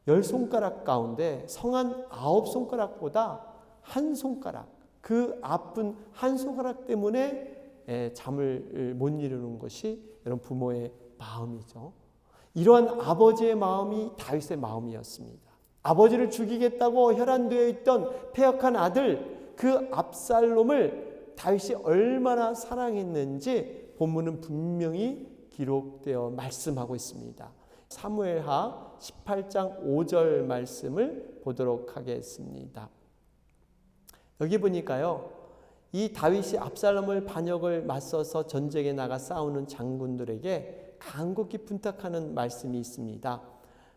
10손가락 가운데 성한 9손가락보다 한 손가락, 그 아픈 한 손가락 때문에 잠을 못 이루는 것이 여러분 부모의 마음이죠. 이러한 아버지의 마음이 다윗의 마음이었습니다. 아버지를 죽이겠다고 혈안되어 있던 패역한 아들, 그 압살롬을 다윗이 얼마나 사랑했는지 본문은 분명히 기록되어 말씀하고 있습니다. 사무엘하 18장 5절 말씀을 보도록 하겠습니다. 여기 보니까요, 이 다윗이 압살롬을 반역을 맞서서 전쟁에 나가 싸우는 장군들에게 간곡히 부탁하는 말씀이 있습니다.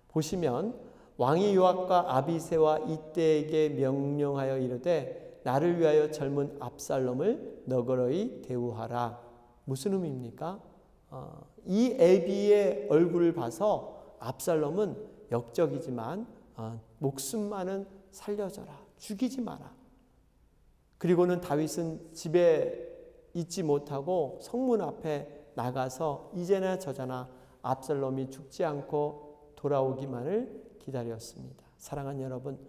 보시면 왕이 요압과 아비새와 이때에게 명령하여 이르되 나를 위하여 젊은 압살롬을 너그러이 대우하라. 무슨 의미입니까? 이 애비의 얼굴을 봐서 압살롬은 역적이지만 목숨만은 살려줘라. 죽이지 마라. 그리고는 다윗은 집에 있지 못하고 성문 앞에 나가서 이제나 저제나 압살롬이 죽지 않고 돌아오기만을 기다렸습니다. 사랑하는 여러분,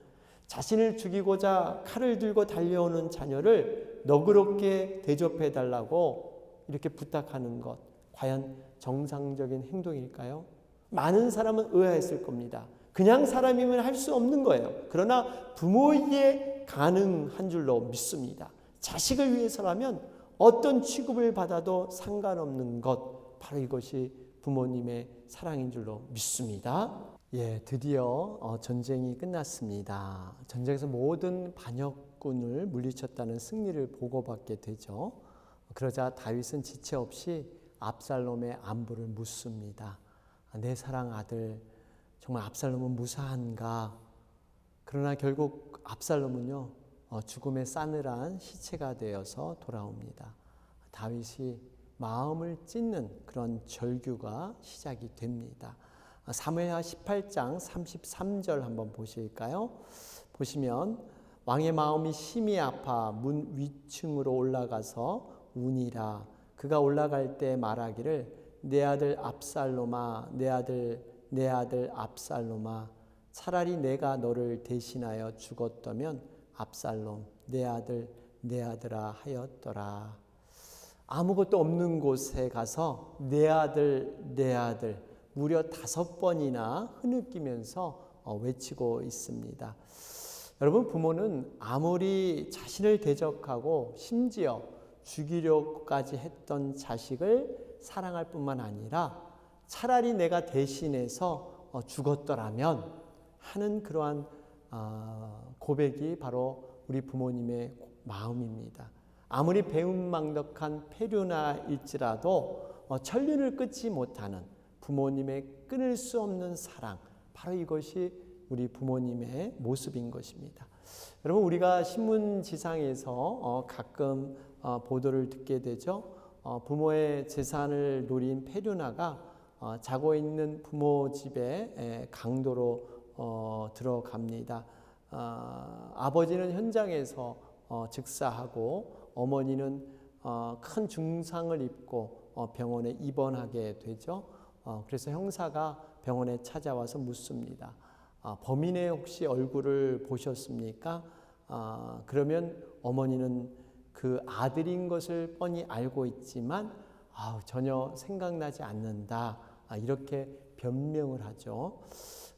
자신을 죽이고자 칼을 들고 달려오는 자녀를 너그럽게 대접해달라고 이렇게 부탁하는 것, 과연 정상적인 행동일까요? 많은 사람은 의아했을 겁니다. 그냥 사람이면 할 수 없는 거예요. 그러나 부모에게 가능한 줄로 믿습니다. 자식을 위해서라면 어떤 취급을 받아도 상관없는 것, 바로 이것이 부모님의 사랑인 줄로 믿습니다. 드디어 전쟁이 끝났습니다. 전쟁에서 모든 반역군을 물리쳤다는 승리를 보고받게 되죠. 그러자 다윗은 지체 없이 압살롬의 안부를 묻습니다. 내 사랑 아들, 정말 압살롬은 무사한가? 그러나 결국 압살롬은요, 죽음의 싸늘한 시체가 되어서 돌아옵니다. 다윗이 마음을 찢는 그런 절규가 시작이 됩니다. 사무엘하 18장 33절 한번 보실까요? 보시면 왕의 마음이 심히 아파 문 위층으로 올라가서 우니라. 그가 올라갈 때 말하기를 내 아들 압살롬아, 내 아들 압살롬아, 차라리 내가 너를 대신하여 죽었다면 압살롬 내 아들아 하였더라. 아무것도 없는 곳에 가서 내 아들 무려 5번이나 흐느끼면서 외치고 있습니다. 여러분, 부모는 아무리 자신을 대적하고 심지어 죽이려고까지 했던 자식을 사랑할 뿐만 아니라 차라리 내가 대신해서 죽었더라면 하는 그러한 고백이 바로 우리 부모님의 마음입니다. 아무리 배은망덕한 페류나일지라도 천륜을 끊지 못하는 부모님의 끊을 수 없는 사랑, 바로 이것이 우리 부모님의 모습인 것입니다. 여러분, 우리가 신문지상에서 가끔 보도를 듣게 되죠. 부모의 재산을 노린 페류나가 자고 있는 부모 집에 강도로 들어갑니다. 아버지는 현장에서 즉사하고 어머니는 큰 중상을 입고 병원에 입원하게 되죠. 그래서 형사가 병원에 찾아와서 묻습니다. 범인의 혹시 얼굴을 보셨습니까? 그러면 어머니는 그 아들인 것을 뻔히 알고 있지만 전혀 생각나지 않는다. 이렇게 변명을 하죠.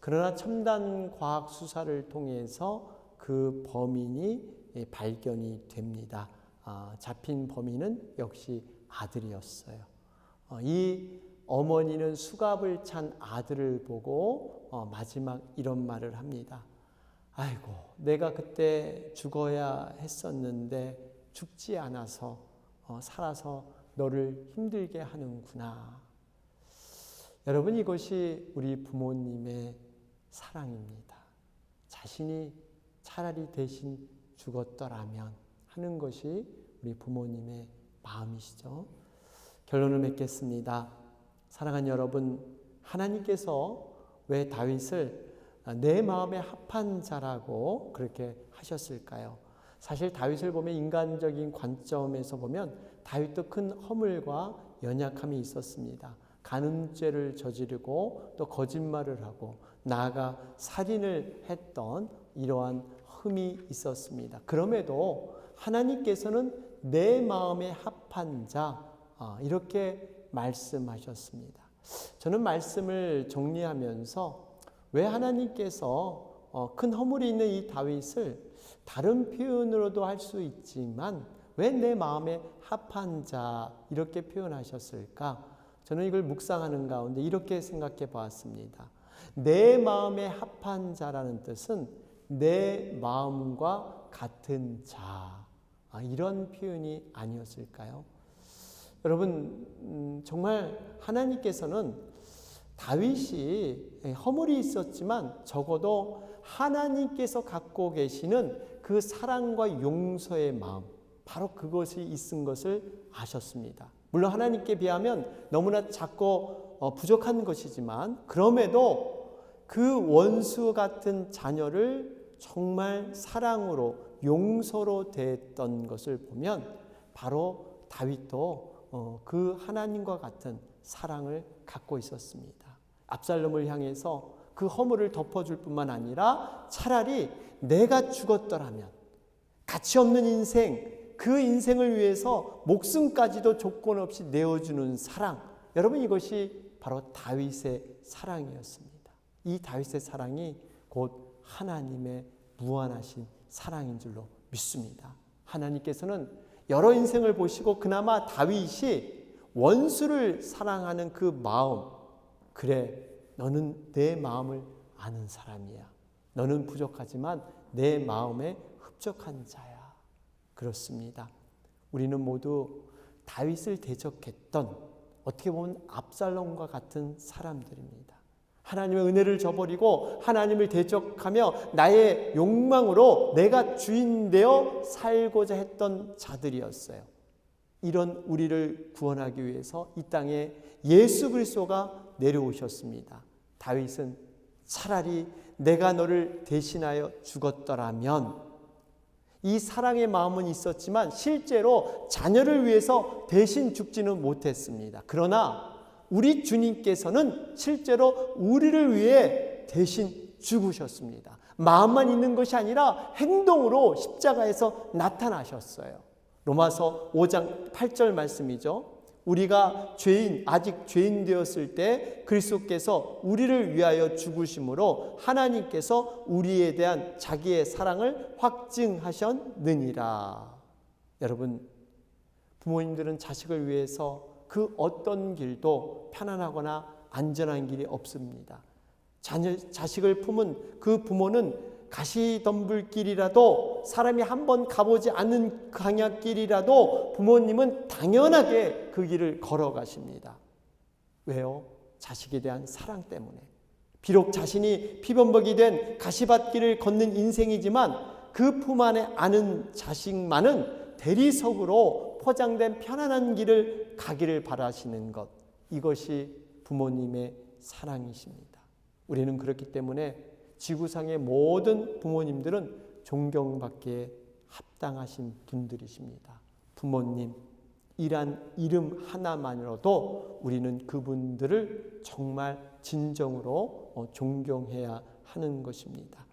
그러나 첨단 과학 수사를 통해서 그 범인이 발견이 됩니다. 잡힌 범인은 역시 아들이었어요. 이 어머니는 수갑을 찬 아들을 보고 마지막 이런 말을 합니다. 아이고, 내가 그때 죽어야 했었는데 죽지 않아서 살아서 너를 힘들게 하는구나. 여러분, 이것이 우리 부모님의 사랑입니다. 자신이 차라리 대신 죽었더라면 하는 것이 우리 부모님의 마음이시죠. 결론을 맺겠습니다. 사랑하는 여러분, 하나님께서 왜 다윗을 내 마음에 합한 자라고 그렇게 하셨을까요? 사실 다윗을 보면 인간적인 관점에서 보면 다윗도 큰 허물과 연약함이 있었습니다. 간음죄를 저지르고 또 거짓말을 하고 나아가 살인을 했던 이러한 흠이 있었습니다. 그럼에도 하나님께서는 내 마음에 합한 자, 이렇게 말씀하셨습니다. 저는 말씀을 정리하면서 왜 하나님께서 큰 허물이 있는 이 다윗을 다른 표현으로도 할 수 있지만 왜 내 마음에 합한 자 이렇게 표현하셨을까? 저는 이걸 묵상하는 가운데 이렇게 생각해 보았습니다. 내 마음에 합한 자라는 뜻은 내 마음과 같은 자, 이런 표현이 아니었을까요? 여러분, 정말 하나님께서는 다윗이 허물이 있었지만 적어도 하나님께서 갖고 계시는 그 사랑과 용서의 마음, 바로 그것이 있은 것을 아셨습니다. 물론 하나님께 비하면 너무나 작고 부족한 것이지만 그럼에도 그 원수 같은 자녀를 정말 사랑으로 용서로 대했던 것을 보면 바로 다윗도 그 하나님과 같은 사랑을 갖고 있었습니다. 압살롬을 향해서 그 허물을 덮어줄 뿐만 아니라 차라리 내가 죽었더라면 가치 없는 인생, 그 인생을 위해서 목숨까지도 조건 없이 내어주는 사랑, 여러분 이것이 바로 다윗의 사랑이었습니다. 이 다윗의 사랑이 곧 하나님의 무한하신 사랑인 줄로 믿습니다. 하나님께서는 여러 인생을 보시고 그나마 다윗이 원수를 사랑하는 그 마음, 그래 너는 내 마음을 아는 사람이야. 너는 부족하지만 내 마음에 흡족한 자야. 그렇습니다. 우리는 모두 다윗을 대적했던 어떻게 보면 압살롬과 같은 사람들입니다. 하나님의 은혜를 저버리고 하나님을 대적하며 나의 욕망으로 내가 주인 되어 살고자 했던 자들이었어요. 이런 우리를 구원하기 위해서 이 땅에 예수 그리스도가 내려오셨습니다. 다윗은 차라리 내가 너를 대신하여 죽었더라면, 이 사랑의 마음은 있었지만 실제로 자녀를 위해서 대신 죽지는 못했습니다. 그러나 우리 주님께서는 실제로 우리를 위해 대신 죽으셨습니다. 마음만 있는 것이 아니라 행동으로 십자가에서 나타나셨어요. 로마서 5장 8절 말씀이죠. 우리가 아직 죄인 되었을 때 그리스도께서 우리를 위하여 죽으심으로 하나님께서 우리에 대한 자기의 사랑을 확증하셨느니라. 여러분, 부모님들은 자식을 위해서 그 어떤 길도 편안하거나 안전한 길이 없습니다. 자식을 품은 그 부모는 가시덤불길이라도, 사람이 한번 가보지 않은 강약길이라도 부모님은 당연하게 그 길을 걸어가십니다. 왜요? 자식에 대한 사랑 때문에. 비록 자신이 피범벅이 된 가시밭길을 걷는 인생이지만 그 품 안에 아는 자식만은 대리석으로 포장된 편안한 길을 가기를 바라시는 것, 이것이 부모님의 사랑이십니다. 우리는 그렇기 때문에 지구상의 모든 부모님들은 존경받기에 합당하신 분들이십니다. 부모님이란 이름 하나만으로도 우리는 그분들을 정말 진정으로 존경해야 하는 것입니다.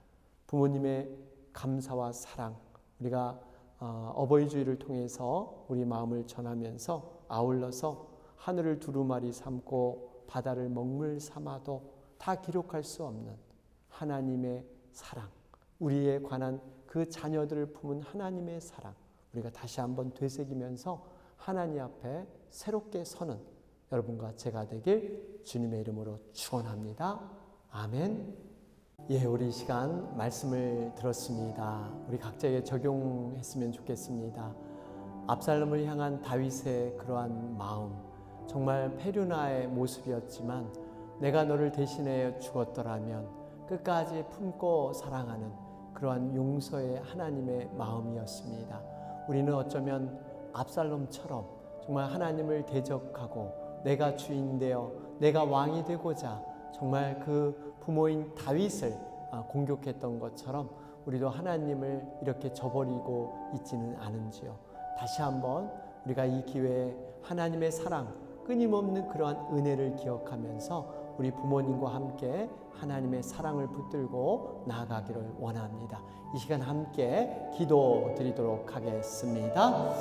부모님의 감사와 사랑, 우리가 어버이 주일을 통해서 우리 마음을 전하면서 아울러서 하늘을 두루마리 삼고 바다를 먹물 삼아도 다 기록할 수 없는 하나님의 사랑, 우리에 관한 그 자녀들을 품은 하나님의 사랑, 우리가 다시 한번 되새기면서 하나님 앞에 새롭게 서는 여러분과 제가 되길 주님의 이름으로 축원합니다. 아멘. 예, 우리 이 시간 말씀을 들었습니다. 우리 각자에게 적용했으면 좋겠습니다. 압살롬을 향한 다윗의 그러한 마음, 정말 페류나의 모습이었지만 내가 너를 대신해 죽었더라면 끝까지 품고 사랑하는 그러한 용서의 하나님의 마음이었습니다. 우리는 어쩌면 압살롬처럼 정말 하나님을 대적하고 내가 주인 되어 내가 왕이 되고자 정말 그 부모인 다윗을 공격했던 것처럼 우리도 하나님을 이렇게 저버리고 있지는 않은지요. 다시 한번 우리가 이 기회에 하나님의 사랑, 끊임없는 그러한 은혜를 기억하면서 우리 부모님과 함께 하나님의 사랑을 붙들고 나아가기를 원합니다. 이 시간 함께 기도 드리도록 하겠습니다.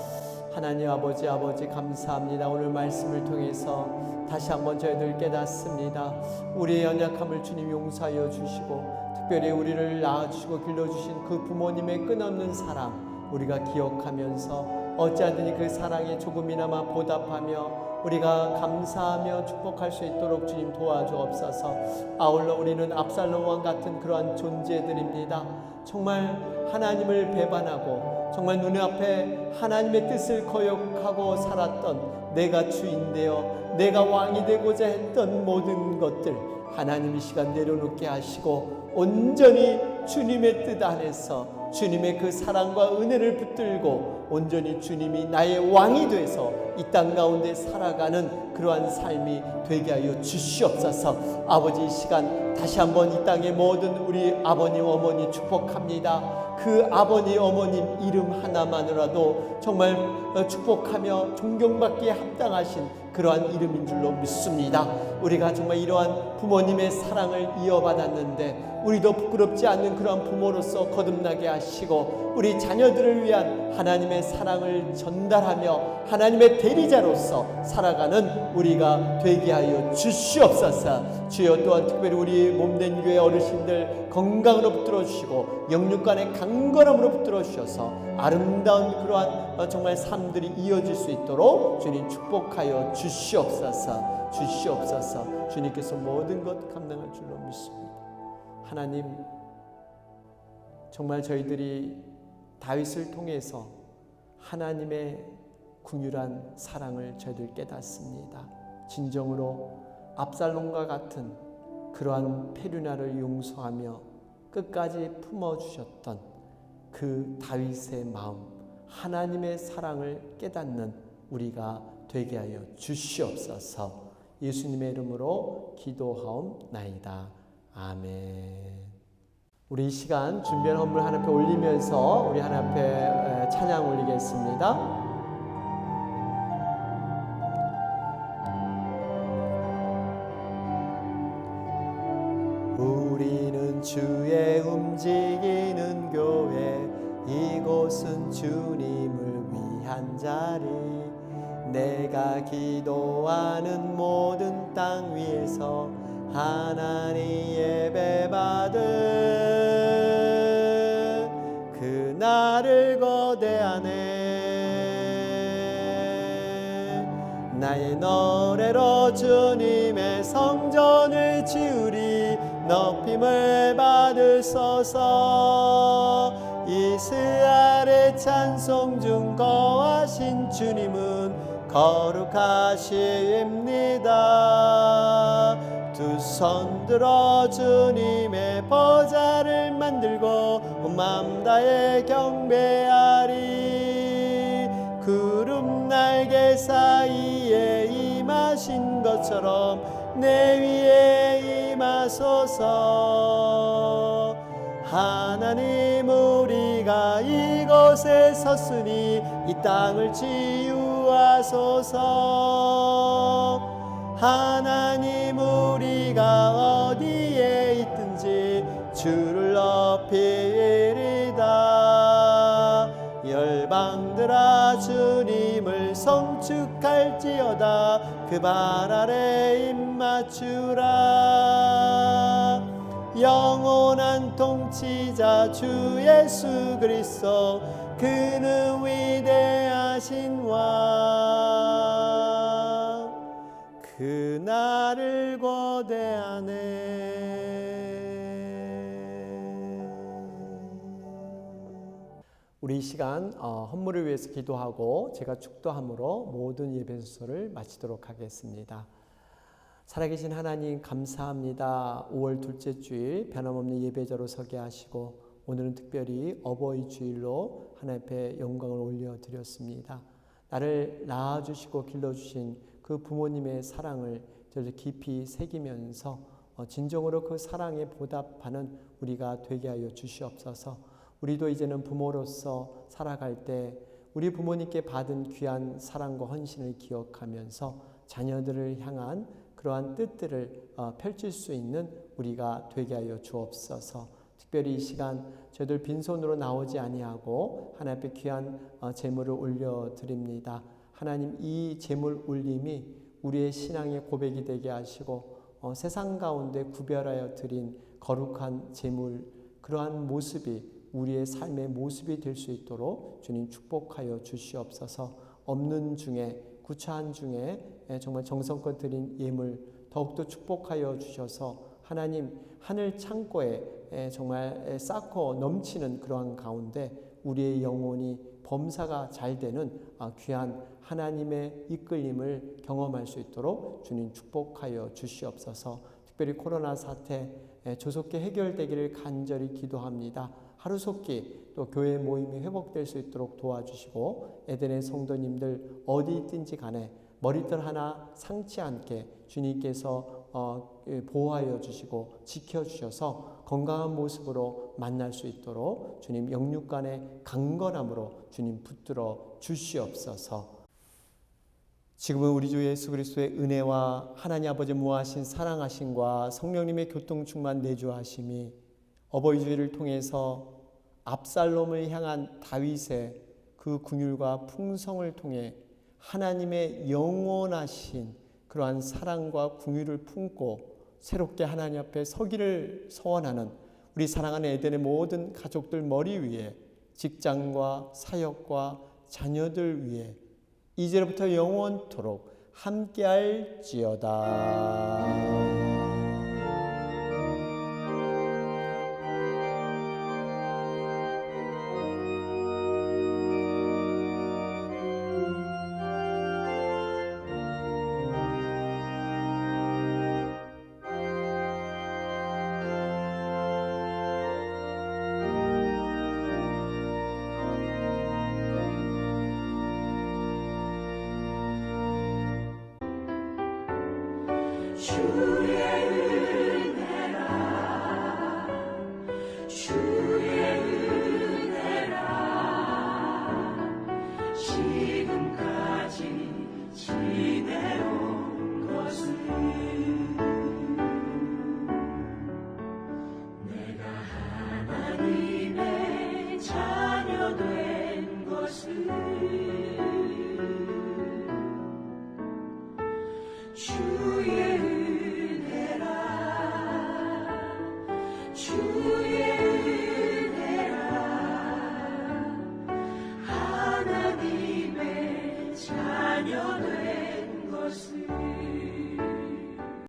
하나님 아버지 감사합니다. 오늘 말씀을 통해서 다시 한번 저희들 깨닫습니다. 우리의 연약함을 주님 용서하여 주시고 특별히 우리를 낳아주시고 길러주신 그 부모님의 끝없는 사랑 우리가 기억하면서 어찌하든지 그 사랑에 조금이나마 보답하며 우리가 감사하며 축복할 수 있도록 주님 도와주옵소서. 아울러 우리는 압살롬 왕 같은 그러한 존재들입니다. 정말 하나님을 배반하고 정말 눈앞에 하나님의 뜻을 거역하고 살았던 내가 주인되어 내가 왕이 되고자 했던 모든 것들 하나님 이 시간 내려놓게 하시고 온전히 주님의 뜻 안에서 주님의 그 사랑과 은혜를 붙들고 온전히 주님이 나의 왕이 돼서 이 땅 가운데 살아가는 그러한 삶이 되게 하여 주시옵소서. 아버지 이 시간 다시 한번 이 땅의 모든 우리 아버님 어머니 축복합니다. 그 아버님 어머님 이름 하나만으로도 정말 축복하며 존경받기에 합당하신 그러한 이름인 줄로 믿습니다. 우리가 정말 이러한 부모님의 사랑을 이어받았는데 우리도 부끄럽지 않는 그러한 부모로서 거듭나게 하시고 우리 자녀들을 위한 하나님의 사랑을 전달하며 하나님의 대리자로서 살아가는 우리가 되게 하여 주시옵소서. 주여 또한 특별히 우리 몸된 교회 어르신들 건강으로 붙들어 주시고 영육간의 강건함으로 붙들어 주셔서 아름다운 그러한 정말 삶들이 이어질 수 있도록 주님 축복하여 주시옵소서. 주님께서 모든 것 감당할 줄로 믿습니다. 하나님 정말 저희들이 다윗을 통해서 하나님의 긍휼한 사랑을 저희들 깨닫습니다. 진정으로 압살롬과 같은 그러한 페류나를 용서하며 끝까지 품어주셨던 그 다윗의 마음 하나님의 사랑을 깨닫는 우리가 되게 하여 주시옵소서. 예수님의 이름으로 기도하옵나이다. 아멘. 우리 이 시간 준비한 헌물 하나님 앞에 올리면서 우리 하나님 앞에 찬양 올리겠습니다. 우리는 주의 움직이는 교회 이곳은 주님을 위한 자리 내가 기도하는 모든 땅 위에서 하나님 예배받은 그날을 거대하네 나의 노래로 주님의 성전을 지으리 높임을 받으소서 이스라엘의 찬송 중 거하신 주님은 거룩하십니다 두 손 들어 주님의 보좌를 만들고 온 맘 다해 경배하리 구름 날개 사이에 임하신 것처럼 내 위에 임하소서 하나님 우리가 이곳에 섰으니 이 땅을 치유하소서 하나님 우리가 어디에 있든지 주를 높이리다 열방들아 주님을 송축할지어다 그 발 아래 입맞추라 영원한 통치자 주 예수 그리스도 그는 위대하신 왕 그날을 거대하네. 우리 이 시간 헌물을 위해서 기도하고 제가 축도함으로 모든 예배 순서를 마치도록 하겠습니다. 살아계신 하나님 감사합니다. 5월 둘째 주일 변함없는 예배자로 서게 하시고 오늘은 특별히 어버이 주일로 하나님 앞에 영광을 올려드렸습니다. 나를 낳아주시고 길러주신 그 부모님의 사랑을 저를 깊이 새기면서 진정으로 그 사랑에 보답하는 우리가 되게 하여 주시옵소서. 우리도 이제는 부모로서 살아갈 때 우리 부모님께 받은 귀한 사랑과 헌신을 기억하면서 자녀들을 향한 그러한 뜻들을 펼칠 수 있는 우리가 되게 하여 주옵소서. 특별히 이 시간 저희들 빈손으로 나오지 아니하고 하나님 앞에 귀한 제물을 올려드립니다. 하나님, 이 제물 올림이 우리의 신앙의 고백이 되게 하시고 세상 가운데 구별하여 드린 거룩한 제물, 그러한 모습이 우리의 삶의 모습이 될 수 있도록 주님 축복하여 주시옵소서. 없는 중에, 구차한 중에 정말 정성껏 드린 예물 더욱더 축복하여 주셔서 하나님, 하늘 창고에 정말 쌓고 넘치는 그러한 가운데 우리의 영혼이 범사가 잘 되는 귀한 하나님의 이끌림을 경험할 수 있도록 주님 축복하여 주시옵소서. 특별히 코로나 사태 조속히 해결되기를 간절히 기도합니다. 하루속히 또 교회 모임이 회복될 수 있도록 도와주시고, 에덴의 성도님들 어디 있든지 간에 머리털 하나 상치 않게 주님께서 보호하여 주시고 지켜주셔서 건강한 모습으로 만날 수 있도록 주님 영육간의 강건함으로 주님 붙들어 주시옵소서. 지금은 우리 주 예수 그리스도의 은혜와 하나님 아버지 무하신 사랑하심과 성령님의 교통 충만 내주하심이 어버이 주일을 통해서 압살롬을 향한 다윗의 그 긍휼과 풍성을 통해 하나님의 영원하신 그러한 사랑과 긍휼을 품고 새롭게 하나님 앞에 서기를 소원하는 우리 사랑하는 에덴의 모든 가족들 머리 위에, 직장과 사역과 자녀들 위에 이제부터 영원토록 함께할지어다.